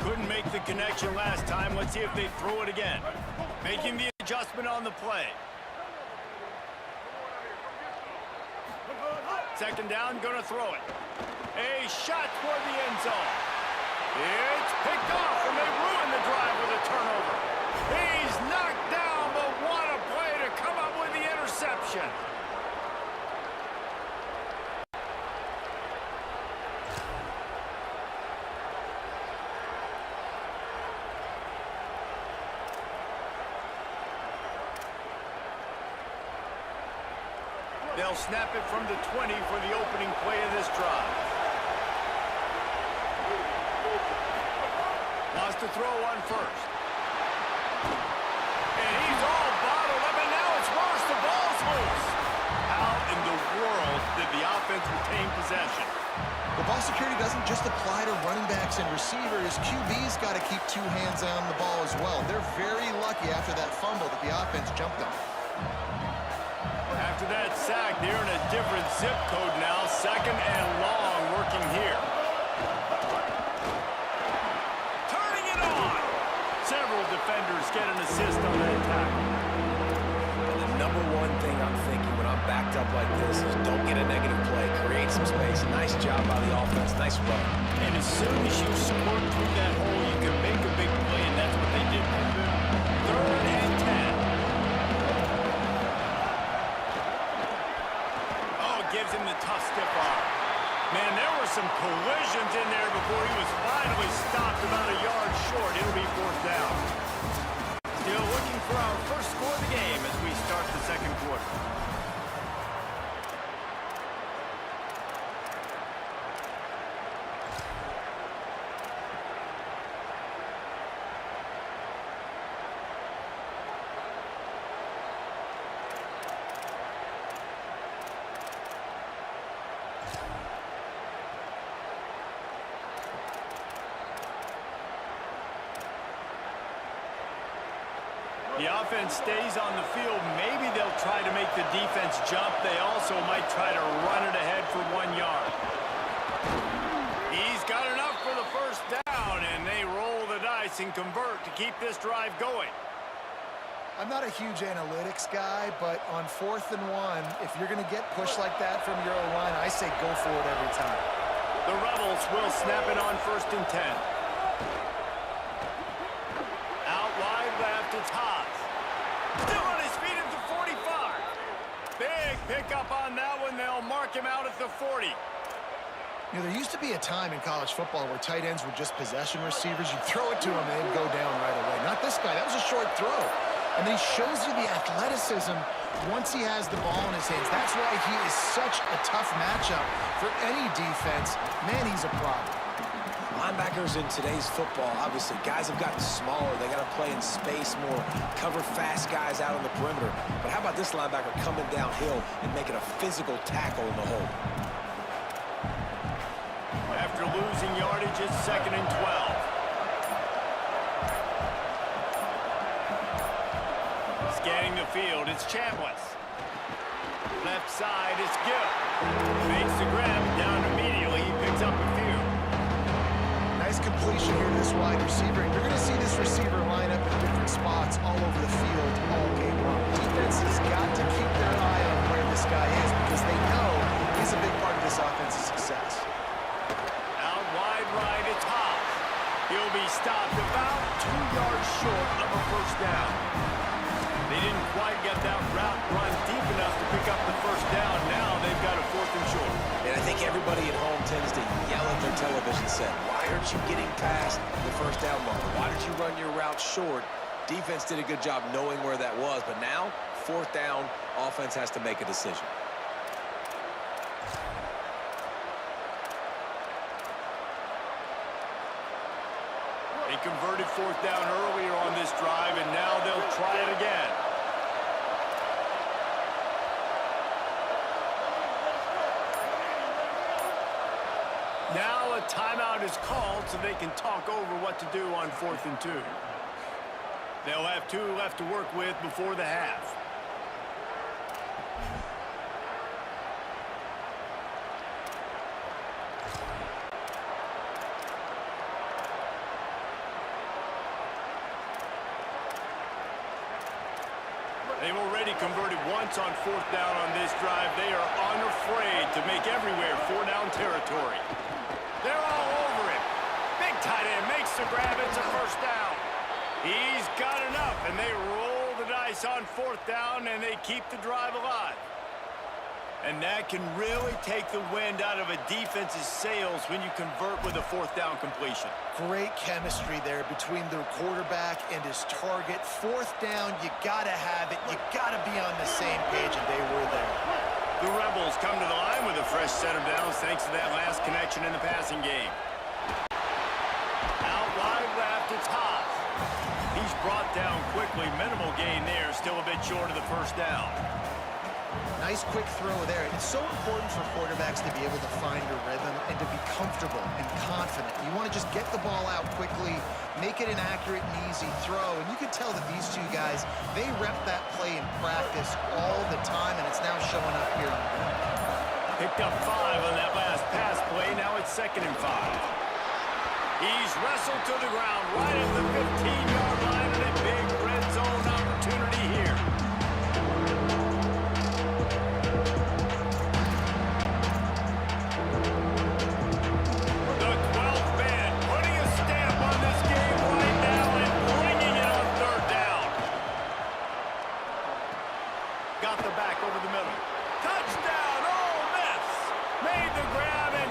Couldn't make the connection last time. Let's see if they throw it again. Making the adjustment on the play. 2nd down, gonna throw it. A shot toward the end zone. It's picked off, and they ruin the drive with a turnover. He's knocked down, but what a play to come up with the interception. They'll snap it from the 20 for the opening play of this drive. Wants to throw on first. And he's all bottled up, and now it's worse. The ball's loose. How in the world did the offense retain possession? The ball security doesn't just apply to running backs and receivers. QB's got to keep 2 hands on the ball as well. They're very lucky after that fumble that the offense jumped on. After that sack, they're in a different zip code now. 2nd and long working here. Several defenders get an assist on that tackle. And the number one thing I'm thinking when I'm backed up like this is don't get a negative play. Create some space. Nice job by the offense. Nice run. And as soon as you squirt through that hole, you can make a big play, and that's what they did. 3rd and 10. Oh, gives him the tough stiff arm. Man, there were some collisions in there before he was finally stopped about a yard short. It'll be fourth down. Still looking for our first score of the game as we start the second quarter. The offense stays on the field. Maybe they'll try to make the defense jump. They also might try to run it ahead for 1 yard. He's got enough for the first down, and they roll the dice and convert to keep this drive going. I'm not a huge analytics guy, but on 4th and 1, if you're going to get pushed like that from your O-line, I say go for it every time. The Rebels will snap it on 1st and 10. Out wide left, it's Haas. Still on his feet at the 45. Big pickup on that one. They'll mark him out at the 40. You know, there used to be a time in college football where tight ends were just possession receivers. You throw it to him and they'd go down right away. Not this guy. That was a short throw. And then he shows you the athleticism once he has the ball in his hands. That's why he is such a tough matchup for any defense. Man, he's a problem. Linebackers in today's football, obviously, guys have gotten smaller. They got to play in space more, cover fast guys out on the perimeter. But how about this linebacker coming downhill and making a physical tackle in the hole? After losing yardage, it's 2nd and 12. Scanning the field, it's Chambliss. Left side, it's Gill. Makes the grab down immediately. He picks up a few. Nice completion here to this wide receiver. You're going to see this receiver line up in different spots all over the field all game long. Defense has got to keep their eye on where this guy is because they know he's a big part of this offense's success. Out wide right, it's Haas. He'll be stopped about 2 yards short of a first down. They didn't quite get that route run deep enough to pick up the first down. Now they've got a 4th and short. And I think everybody at home tends to yell at their television set, why aren't you getting past the first down marker? Why did you run your route short? Defense did a good job knowing where that was, but now, 4th down, offense has to make a decision. They converted 4th down earlier on this drive, and now they'll try it again. Now a timeout is called so they can talk over what to do on 4th and 2. They'll have 2 left to work with before the half. They've already converted once on 4th down on this drive. They are unafraid to make everywhere 4-down territory. They're all over him. Big tight end makes the grab. It's a first down. He's got enough, and they roll the dice on 4th down, and they keep the drive alive. And that can really take the wind out of a defense's sails when you convert with a 4th down completion. Great chemistry there between the quarterback and his target. 4th down, you gotta have it. You gotta be on the same page, and they were there. The Rebels come to the line with a fresh set of downs thanks to that last connection in the passing game. Out wide left, it's Haas. He's brought down quickly. Minimal gain there, still a bit short of the first down. Nice quick throw there. It's so important for quarterbacks to be able to find a rhythm and to be comfortable and confident. You want to just get the ball out quickly, make it an accurate and easy throw. And you can tell that these two guys, they rep that play in practice all the time, and it's now showing up here on the bench. Picked up 5 on that last pass play. Now it's 2nd and 5. He's wrestled to the ground right at the 15-yard line, and a big red zone opportunity here. Got the back over the middle. Touchdown, Ole Miss! Made the grab and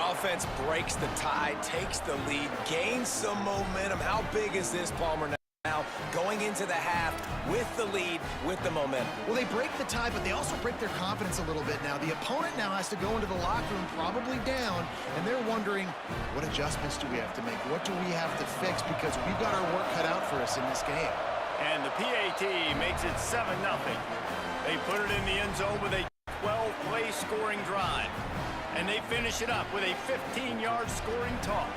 offense breaks the tie, takes the lead, gains some momentum. How big is this, Palmer, now going into the half with the lead, with the momentum? Well, they break the tie, but they also break their confidence a little bit now. The opponent now has to go into the locker room probably down, and they're wondering, what adjustments do we have to make? What do we have to fix? Because we've got our work cut out for us in this game. And the PAT makes it 7-0. They put it in the end zone with a 12-play scoring drive. And they finish it up with a 15-yard scoring toss.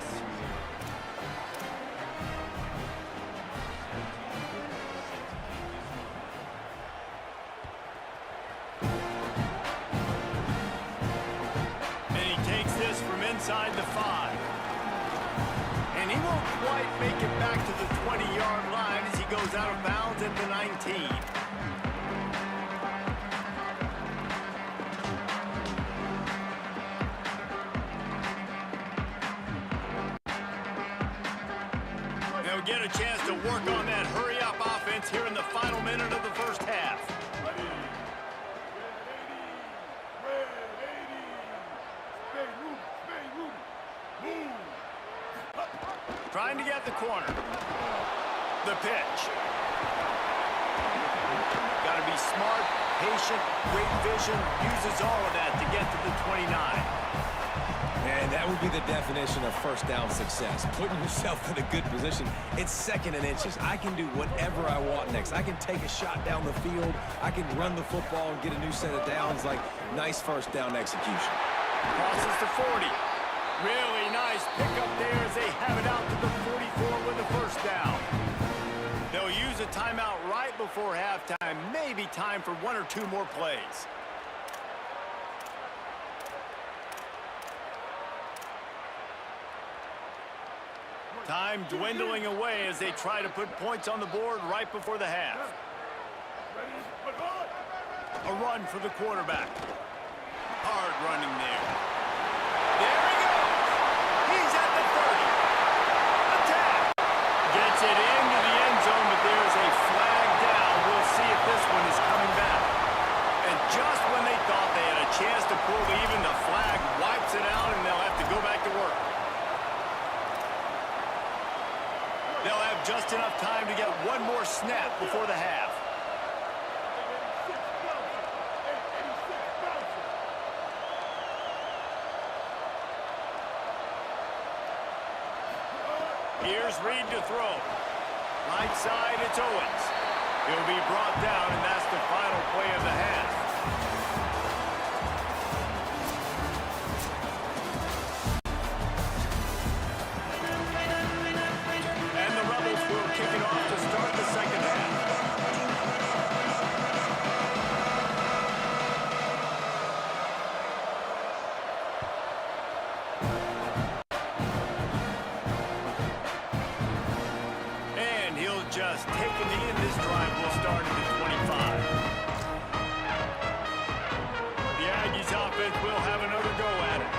And he takes this from inside the 5. And he won't quite make it back to the 20-yard line as he goes out of bounds at the 19. They'll get a chance to work on that hurry-up offense here in the final minute of the first half. Trying to get the corner. The pitch. Got to be smart, patient, great vision. Uses all of that to get to the 29. And that would be the definition of first down success. Putting yourself in a good position. It's 2nd and inches. I can do whatever I want next. I can take a shot down the field. I can run the football and get a new set of downs. Like, nice first down execution. Crosses to 40. Really nice pickup there as they have it out to the 44 with a first down. They'll use a timeout right before halftime. Maybe time for 1 or 2 more plays. Time dwindling away as they try to put points on the board right before the half. A run for the quarterback. Hard running there. There he goes. He's at the 30. Attack. Gets it into the end zone, but there's a flag down. We'll see if this one is coming back. And just when they thought they had a chance to pull even, the flag wipes it out, and they'll have to go back to work. They'll have just enough time to get one more snap before the half. Here's Reed to throw. Right side, it's Owens. He'll be brought down, and that's the final play of the half. And the Rebels will kick it off to start the second half. And he'll just take a knee, and this drive will start at the 25. The Aggies offense will have another go at it.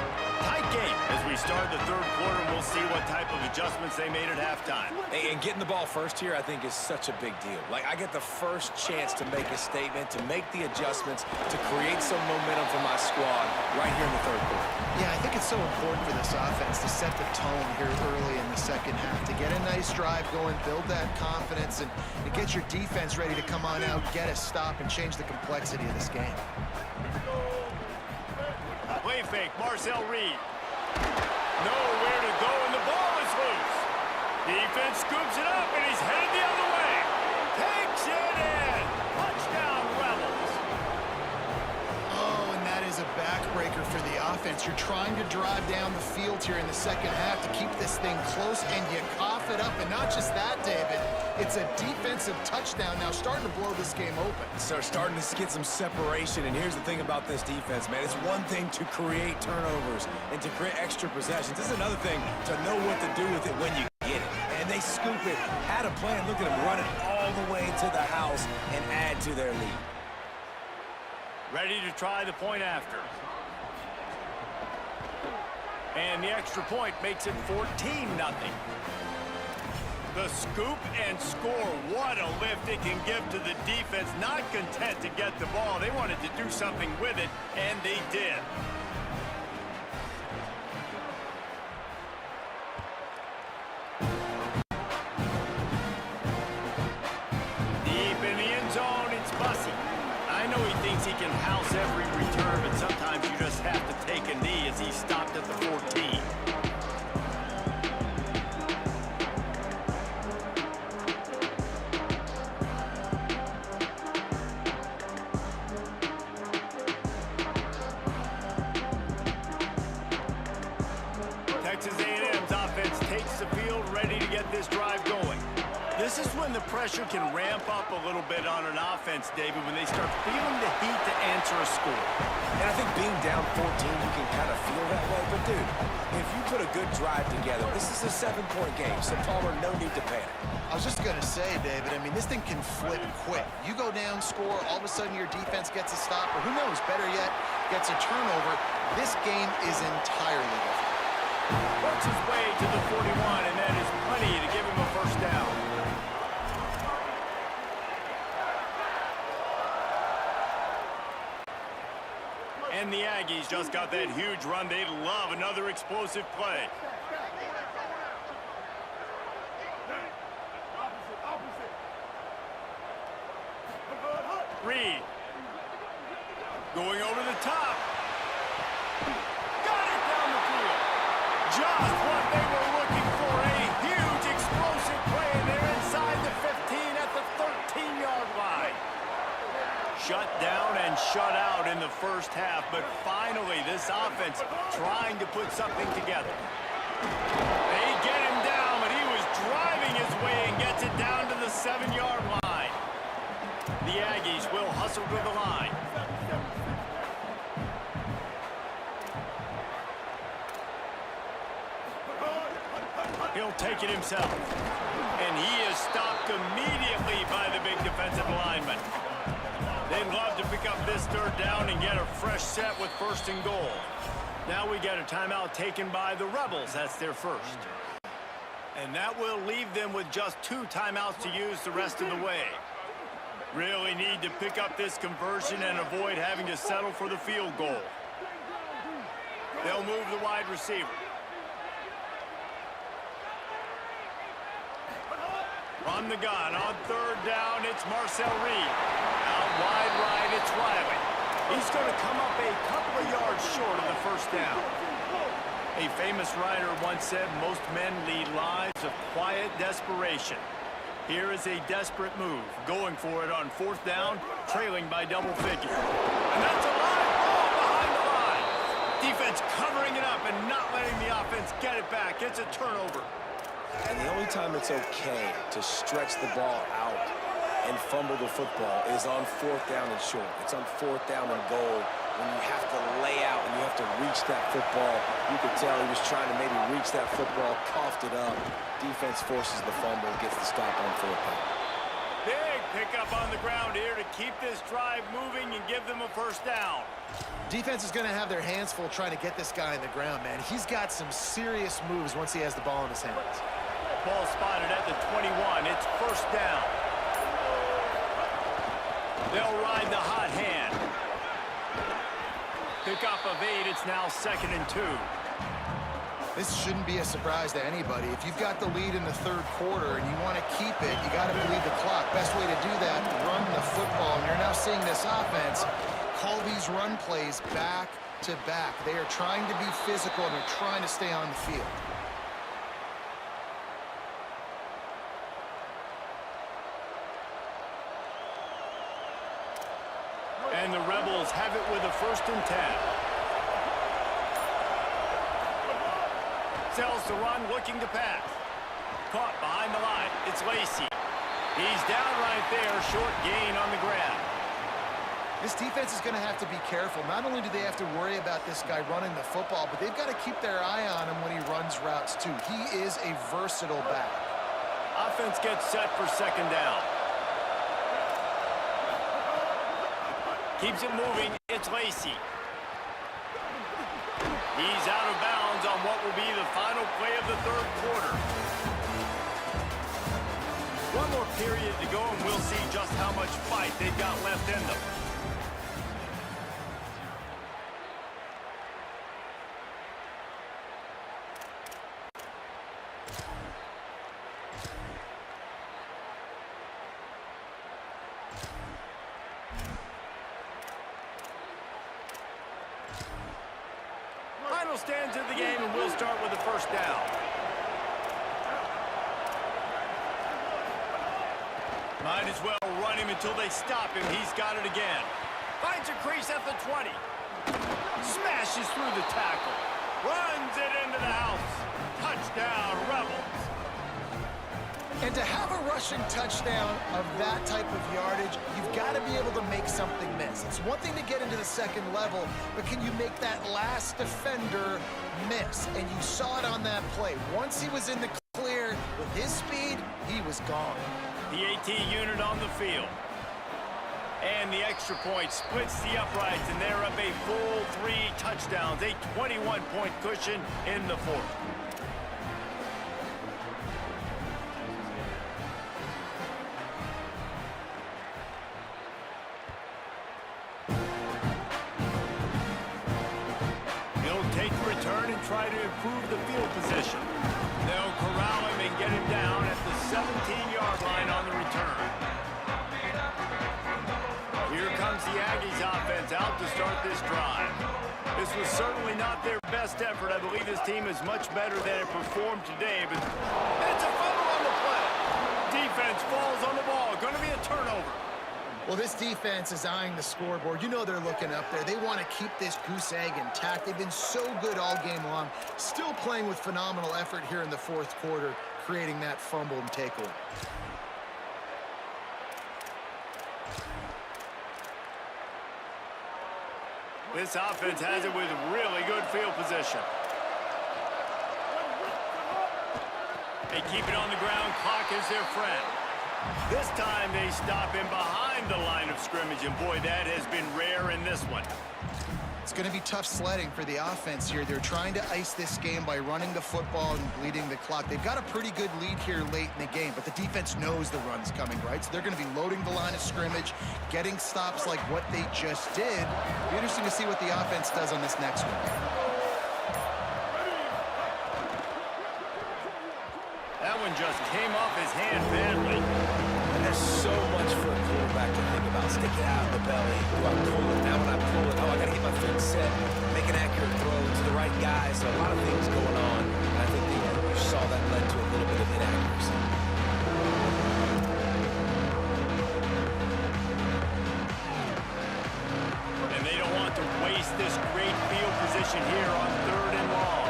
Tight game as we start the third quarter. We'll see what type of adjustments they made at halftime. And getting the ball first here, I think, is such a big deal. Like, I get the first chance to make a statement, to make the adjustments, to create some momentum for my squad right here in the third quarter. Yeah, I think it's so important for this offense to set the tone here early in the second half, to get a nice drive going, build that confidence, and to get your defense ready to come on out, get a stop, and change the complexity of this game. Play fake, Marcel Reed. Nowhere to go, and the ball is loose. Defense scoops it up, and he's headed the other way. Takes it in. Touchdown, Rebels. Oh, and that is a backbreaker for the offense. You're trying to drive down the field here in the second half to keep this thing close, and you cough it up. And not just that, David, it's a defensive touchdown now, starting to blow this game open. So starting to get some separation, and here's the thing about this defense, man. It's one thing to create turnovers and to create extra possessions. It's another thing to know what to do with it when you get it. And they scoop it, had a plan, look at them run it all the way to the house and add to their lead. Ready to try the point after. And the extra point makes it 14-0. The scoop and score. What a lift it can give to the defense. Not content to get the ball. They wanted to do something with it, and they did. can house every return, but sometimes you just have to take a knee as he stopped at the 14. Texas A&M's offense takes the field, ready to get this drive going. This is when the pressure can ramp up a little bit on an offense, David, when they start feeling the heat to answer a score. And I think being down 14, you can kind of feel that way. But, dude, if you put a good drive together, this is a 7-point game, so Palmer, no need to panic. I was just going to say, David, I mean, this thing can flip quick. You go down, score, all of a sudden your defense gets a stop, or who knows, better yet, gets a turnover. This game is entirely different. Works his way to the 41, and that is plenty to give him a first down. And the Aggies just got that huge run. They love another explosive play. Reed. Going over the top. Got it down the field. Just what they were looking for. A huge explosive play, and they're inside the 15 at the 13-yard line. Shut down and shut out in the first half, but finally this offense trying to put something together. They get him down, but he was driving his way and gets it down to the 7-yard line. The Aggies will hustle to the line. He'll take it himself. And he is stopped immediately by the big defensive lineman. They'd love to pick up this third down and get a fresh set with 1st and goal. Now we get a timeout taken by the Rebels. That's their first. And that will leave them with just 2 timeouts to use the rest of the way. Really need to pick up this conversion and avoid having to settle for the field goal. They'll move the wide receiver. On the gun, on 3rd down, it's Marcel Reed. Out wide right, it's Riley. He's going to come up a couple of yards short of the first down. A famous writer once said, most men lead lives of quiet desperation. Here is a desperate move, going for it on 4th down, trailing by double figures. And that's a live ball behind the line. Defense covering it up and not letting the offense get it back. It's a turnover. And the only time it's okay to stretch the ball out and fumble the football is on 4th down and short. It's on 4th down and goal when you have to lay out and you have to reach that football. You could tell he was trying to maybe reach that football, coughed it up. Defense forces the fumble, gets the stop on 4th down. Big pickup on the ground here to keep this drive moving and give them a first down. Defense is going to have their hands full trying to get this guy on the ground, man. He's got some serious moves once he has the ball in his hands. Ball spotted at the 21. It's 1st down. They'll ride the hot hand. Pickup of 8. It's now 2nd and 2. This shouldn't be a surprise to anybody. If you've got the lead in the 3rd quarter and you want to keep it, you got to bleed the clock. Best way to do that, run the football. And you're now seeing this offense call these run plays back to back. They are trying to be physical and they're trying to stay on the field. And the Rebels have it with a 1st and 10. Sells the run, looking to pass. Caught behind the line. It's Lacey. He's down right there, short gain on the grab. This defense is going to have to be careful. Not only do they have to worry about this guy running the football, but they've got to keep their eye on him when he runs routes too. He is a versatile back. Offense gets set for 2nd down. Keeps it moving. It's Lacey. He's out of bounds on what will be the final play of the 3rd quarter. One more period to go, and we'll see just how much fight they've got left in them. Final stands of the game, and we'll start with the first down. Might as well run him until they stop him. He's got it again. Finds a crease at the 20. Smashes through the tackle. Runs it into the house. Touchdown, Rebels. And to have a rushing touchdown of that type of yardage, you've got to be able to make something miss. It's one thing to get into the second level, but can you make that last defender miss? And you saw it on that play. Once he was in the clear with his speed, he was gone. The AT unit on the field. And the extra point splits the uprights, and they're up a full 3 touchdowns, a 21-point cushion in the fourth. He'll take the return and try to improve the field position. They'll corral him and get him down at the 17-yard line on the return. Here comes the Aggies offense out to start this drive. This was certainly not their best effort. I believe this team is much better than it performed today, but it's a fumble on the play. Defense falls on the ball. Going to be a turnover. Well, this defense is eyeing the scoreboard. You know they're looking up there. They want to keep this goose egg intact. They've been so good all game long. Still playing with phenomenal effort here in the fourth quarter, creating that fumble and takeaway. This offense has it with really good field position. They keep it on the ground. Clock is their friend. This time they stop him behind the line of scrimmage, and boy, that has been rare in this one. It's going to be tough sledding for the offense here. They're trying to ice this game by running the football and bleeding the clock. They've got a pretty good lead here late in the game, but the defense knows the run's coming, right? So they're going to be loading the line of scrimmage, getting stops like what they just did. It'll be interesting to see what the offense does on this next one. That one just came off his hand badly. And there's so much for a quarterback to think about. Stick it out in the belly. Do I pull it? Now when I pull it, I got to get my feet set, make an accurate throw to the right guy. So a lot of things going on. And I think you saw that led to a little bit of inaccuracy. And they don't want to waste this great field position here on 3rd and long.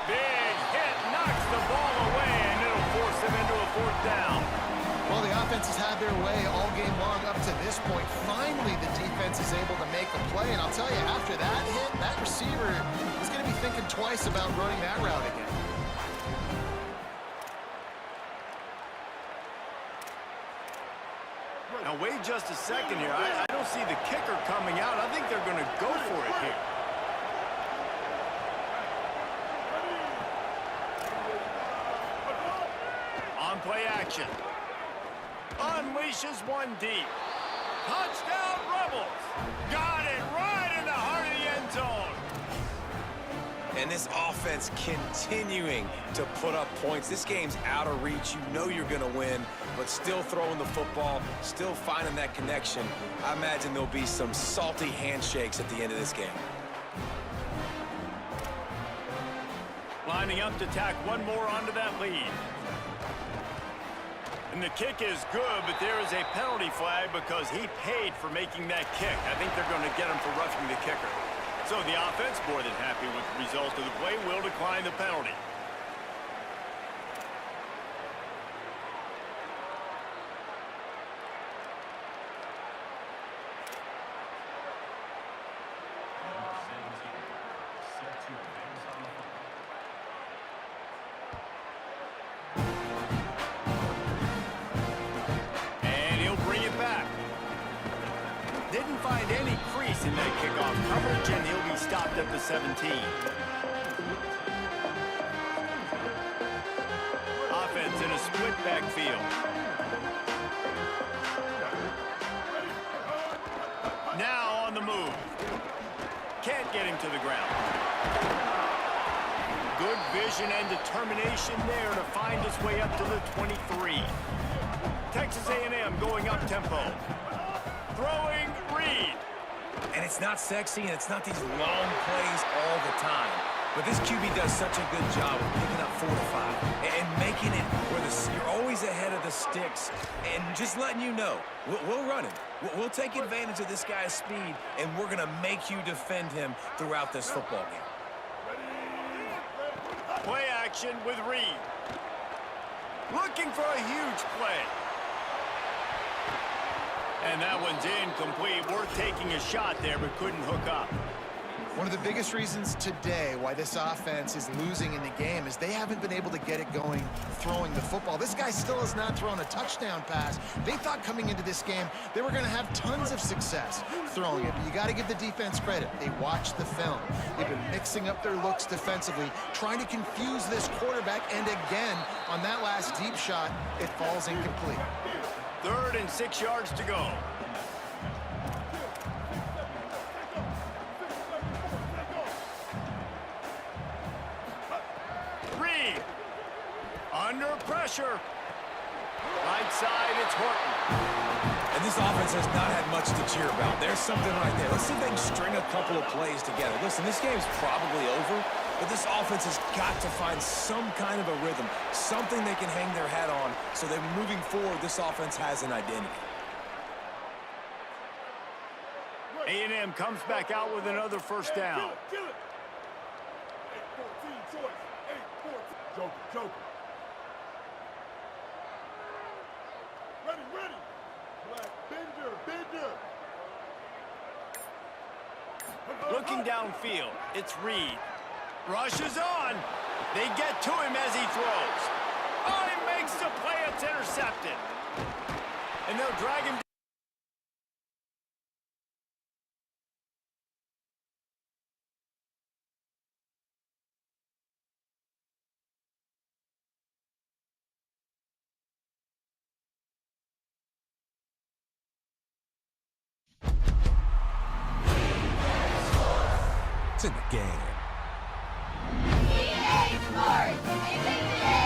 Big hit, knocks the ball away, and it'll force them into a 4th down. Well, the offense has had their way all game long up to this point. Finally, the defense is able to make a play. And I'll tell you, after that hit, that receiver is going to be thinking twice about running that route again. Now, wait just a second here. I don't see the kicker coming out. I think they're going to go for it here. On play action. Unleashes one deep. Touchdown, Rebels. Got it right in the heart of the end zone. And this offense continuing to put up points. This game's out of reach. You know you're going to win, but still throwing the football, still finding that connection. I imagine there'll be some salty handshakes at the end of this game. Lining up to tack one more onto that lead. And the kick is good, but there is a penalty flag because he paid for making that kick. I think they're going to get him for roughing the kicker. So the offense, more than happy with the result of the play, will decline the penalty. Didn't find any crease in that kickoff coverage, and he'll be stopped at the 17. Offense in a split backfield. Now on the move. Can't get him to the ground. Good vision and determination there to find his way up to the 23. Texas A&M going up tempo. Throwing Reed. And it's not sexy, and it's not these long plays all the time. But this QB does such a good job of picking up 4 to 5 and making it where you're always ahead of the sticks and just letting you know, we'll run him. We'll take advantage of this guy's speed, and we're going to make you defend him throughout this football game. Play action with Reed. Looking for a huge play. And that one's incomplete. We're taking a shot there, but couldn't hook up. One of the biggest reasons today why this offense is losing in the game is they haven't been able to get it going throwing the football. This guy still has not thrown a touchdown pass. They thought coming into this game they were going to have tons of success throwing it. But you got to give the defense credit. They watched the film. They've been mixing up their looks defensively, trying to confuse this quarterback. And again, on that last deep shot, it falls incomplete. 3rd and 6 yards to go. Reed. Under pressure. Right side, it's Horton. And this offense has not had much to cheer about. There's something right there. Let's see if they can string a couple of plays together. Listen, this game's probably over, but this offense has got to find some kind of a rhythm, something they can hang their hat on so that moving forward, this offense has an identity. A&M comes back out with another first down. Joker. Ready. Black, Bender. Looking downfield, it's Reed. Rushes on. They get to him as he throws. Oh, he makes the play. It's intercepted. And they'll drag him. It's in the game. EA Sports is in the game!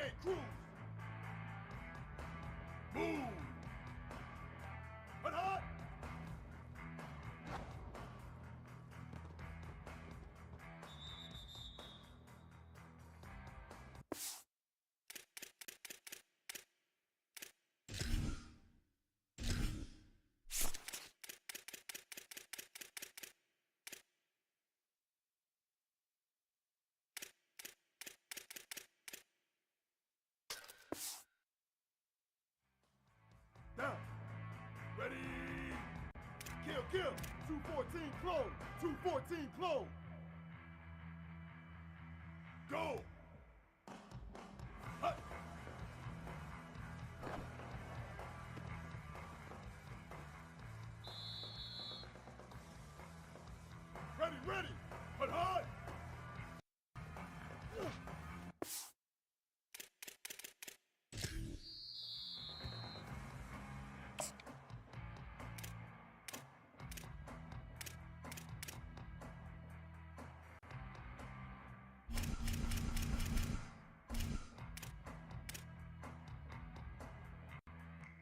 28, cruise. Move. But hot. Down. Ready. Kill, kill. 214 close. 214 close. Go. Hut. Ready, ready. Hut, hut.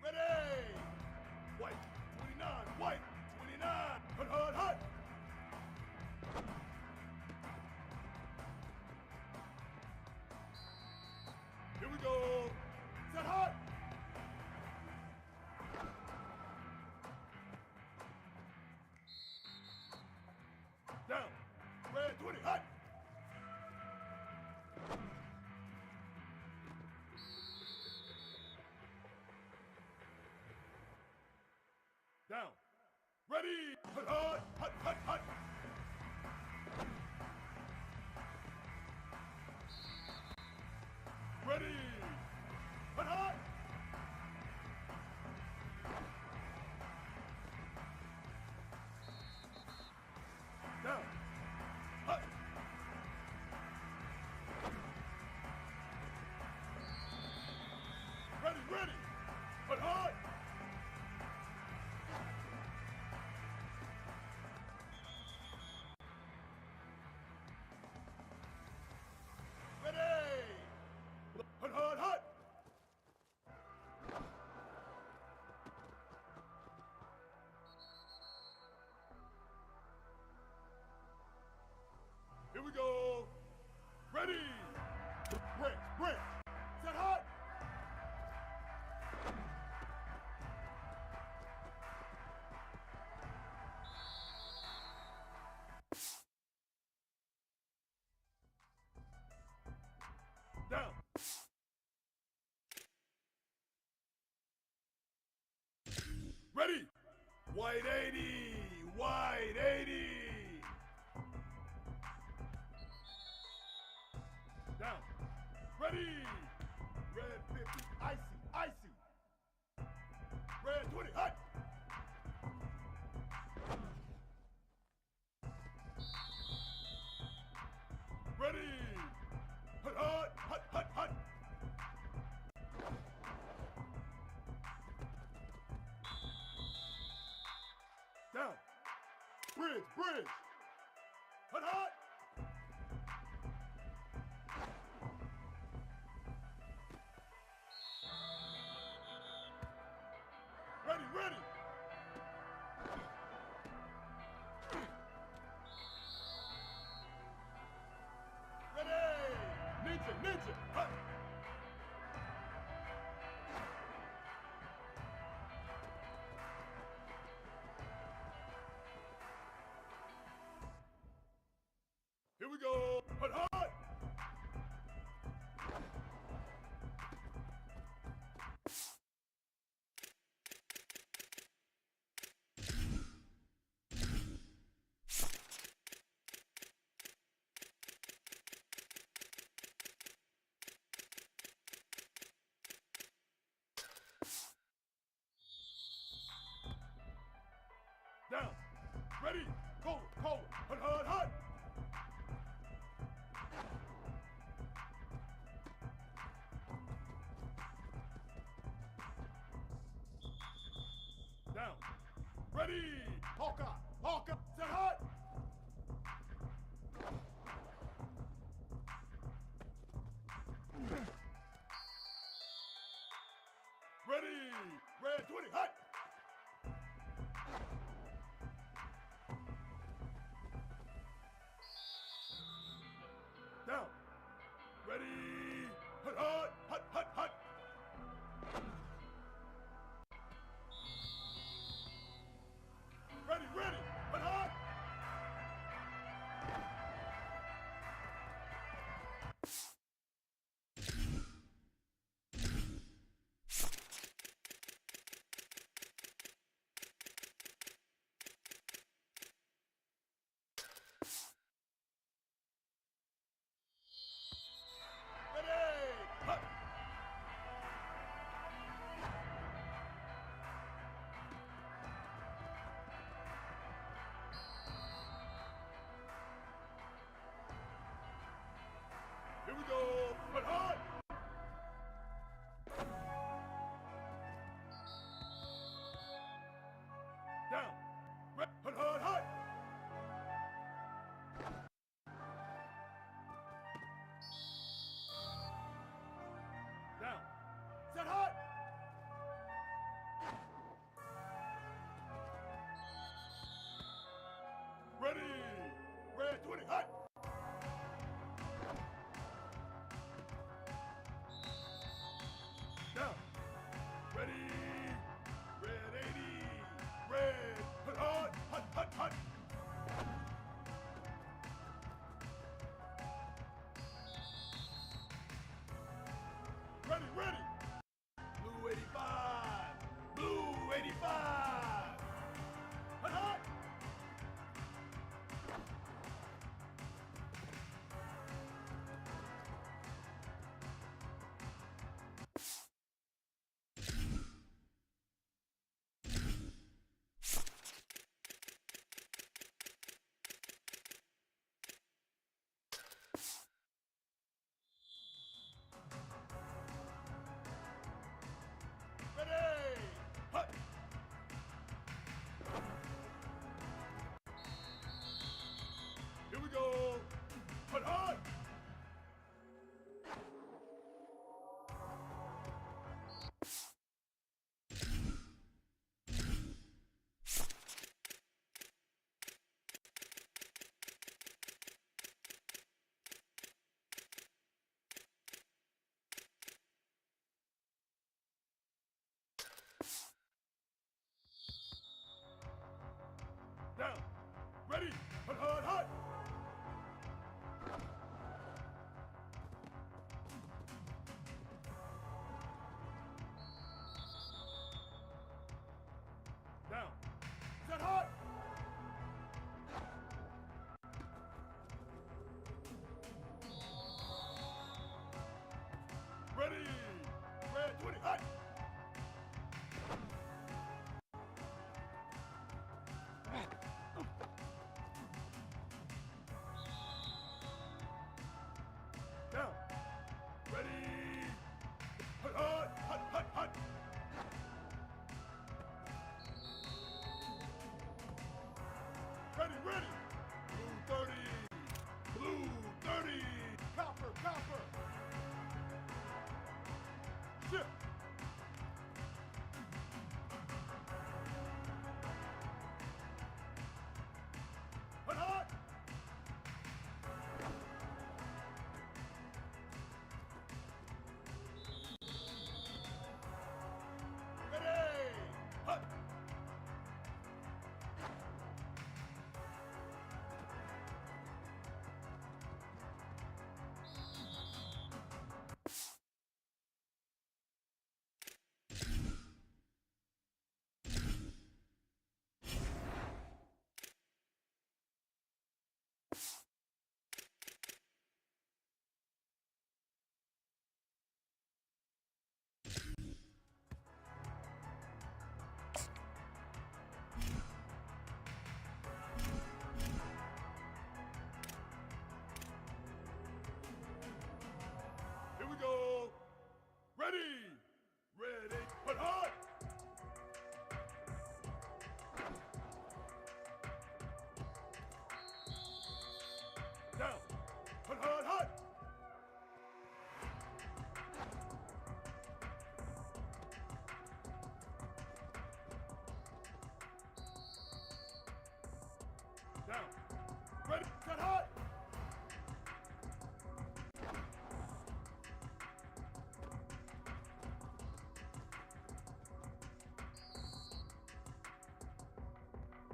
Ready! White, 29, white, 29, hut, hut, hut! Here we go! Set hut! Down! Red 20, hut! Down. Ready. Hut, hut, hut, hut, hut. Ready. Hut, hut. Down. Hut. Ready, ready. Hut, hut. Ready! Hut, hut, hut! Here we go! Ready! Branch, branch! Set hut! Down! Ready! White 80! White 80! Down! Ready! Red 50, icy, icy! Red 20, hut! Ready! Hut, hut, hut, hut, hut! Down! Bridge, bridge! Hut, hut! Ready, ready! Ready! Ninja, ninja! Hut! Here we go! Hut, hut! Down! Ready! Cola, cola! Hut, hut, hut! Down! Ready! Hawkeye! Hawkeye! Set hut! Here we go. Hut, hut. Down. Hut, hut, hut. Down. Set hut. Ready. Red 20, hut. Down. Ready. Red 80. Red. Hut, hut, hut, hut, hut. Ready, ready. Blue 85. Blue 85. Hut, hut. Ready! Hut! Here we go! Hut, hut! Down! Ready! Hut, hut, hut! Down! Set hut! Ready! Red 20, hut! Down! Ready! Hut, hut, hut, hut, hut! Ready, ready! Blue 30! Blue 30! Copper, copper! Ship! Hut, hut! Ready! Hut! Here we go! Ready! Ready! Hut, hut! Down! Hut, hut, hut! Down! Ready! Set hut!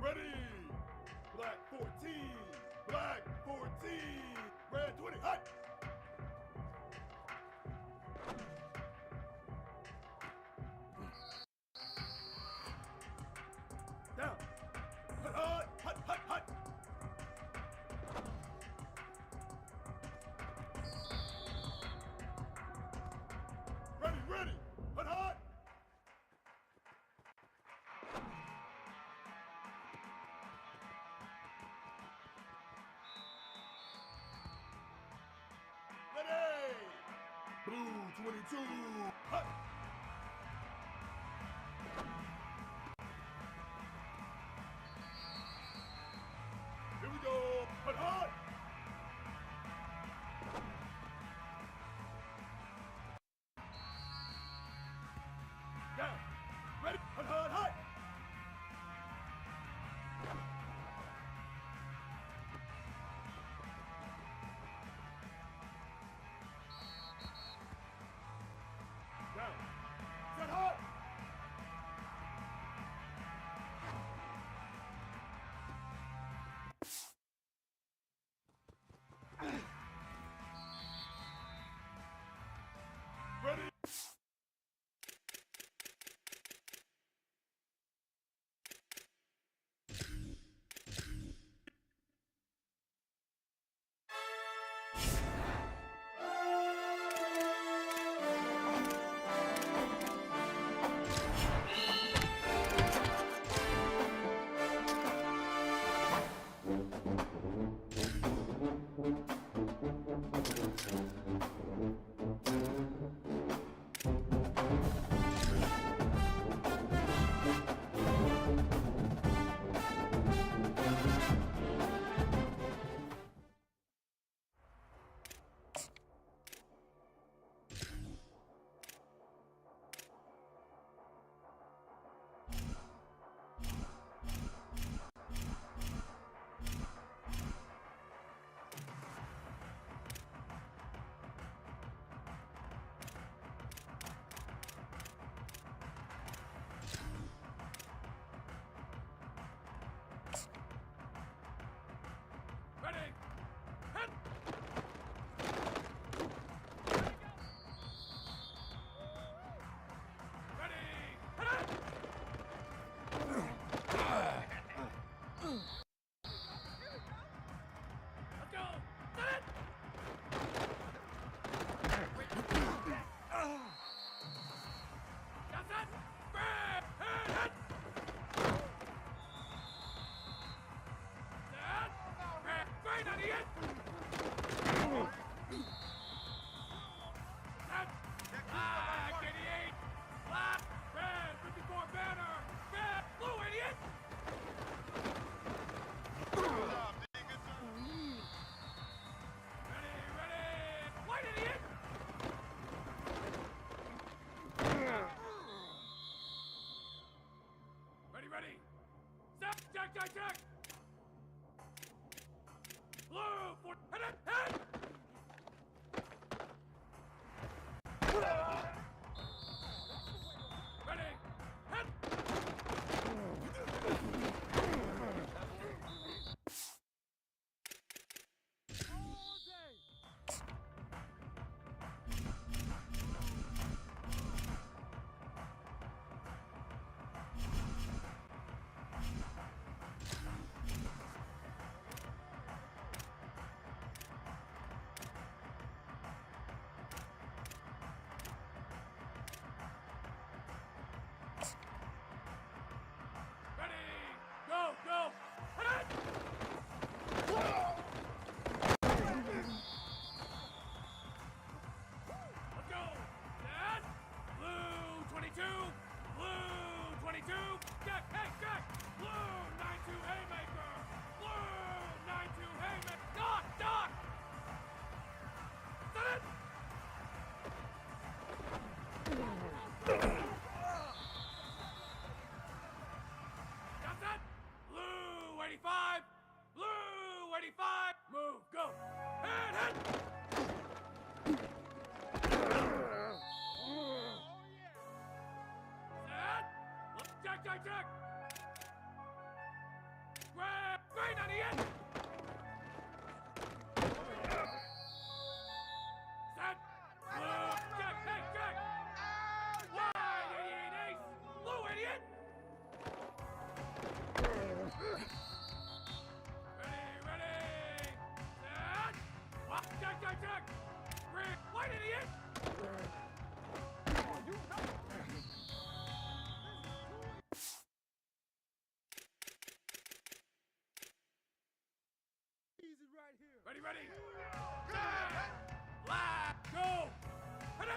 Ready! Black 14! Black 14! Red 20, hut! Down! Hut, hut, hut, hut, hut! Ready, ready! Hut, hut! Blue 22. Hut. Here we go. Hut, hut. Down. Ready? Hut, hut, hut. Down. Set hut. Ready? Ready? Hit! Ready? Hit it! Let's go! Set it! That's it! Hit! Hit! Set! Great on the end! Set! Black 88! Black! Red 54 banner! Red! Blue 88! Ready, ready! White 88! Ready, ready! Set! Check, check, check! Blue for hit it! Hit! Ready! Hit! All day! Ready! Go, go! Hit it! Let's go! Set! Blue 22! Blue 22! Jack, hey, Jack! Blue 9-2 haymaker! Blue 9-2 haymaker! Doc, Doc! Set it! That's it! Blue 85! Blue 85! Move, go! Hit, hit! Set! Check, check, check! Grab! Green on the end! Set! Blue! Check, hey, check! Wide 88 ace! Blue 88! Ready, ready! Set! Check, check, check! Green! White 88! Easy right here. Ready, ready. Set. Black. Go. Hit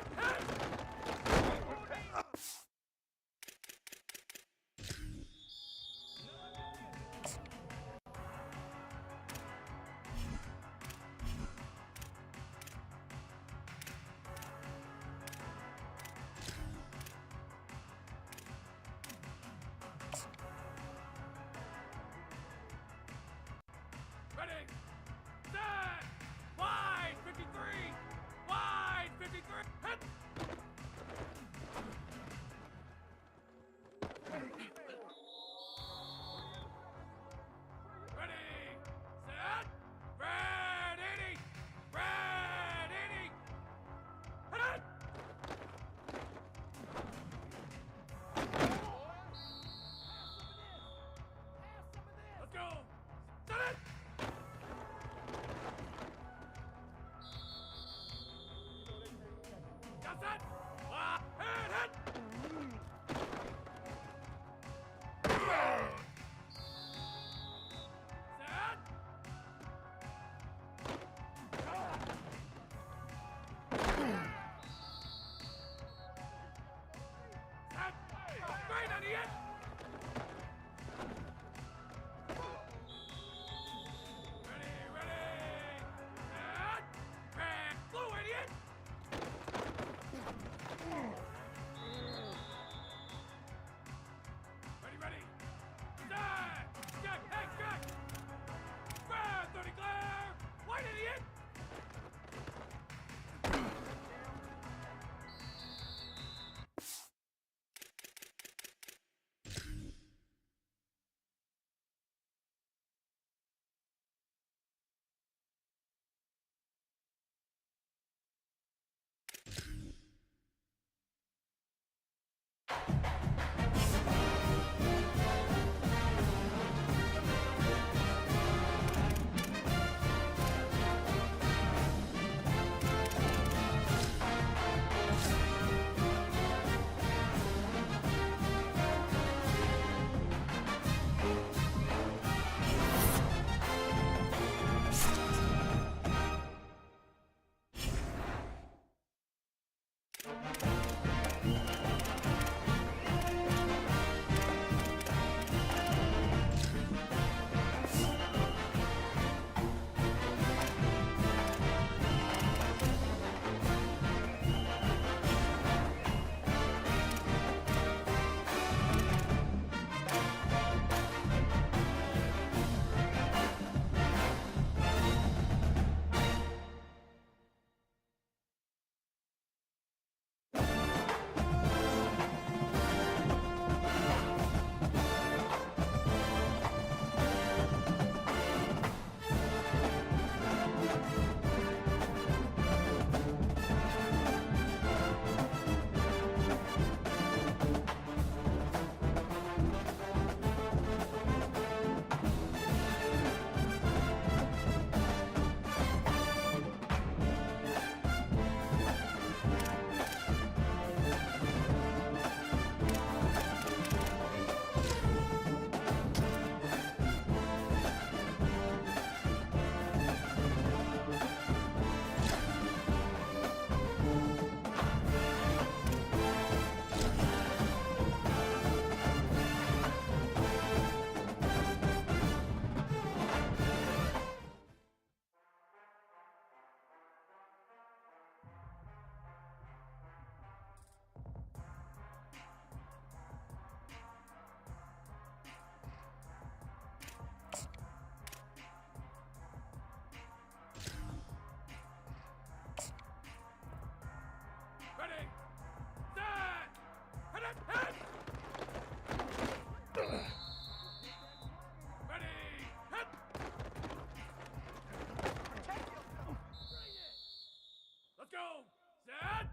Set.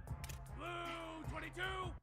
Blue 22.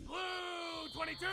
Blue 22,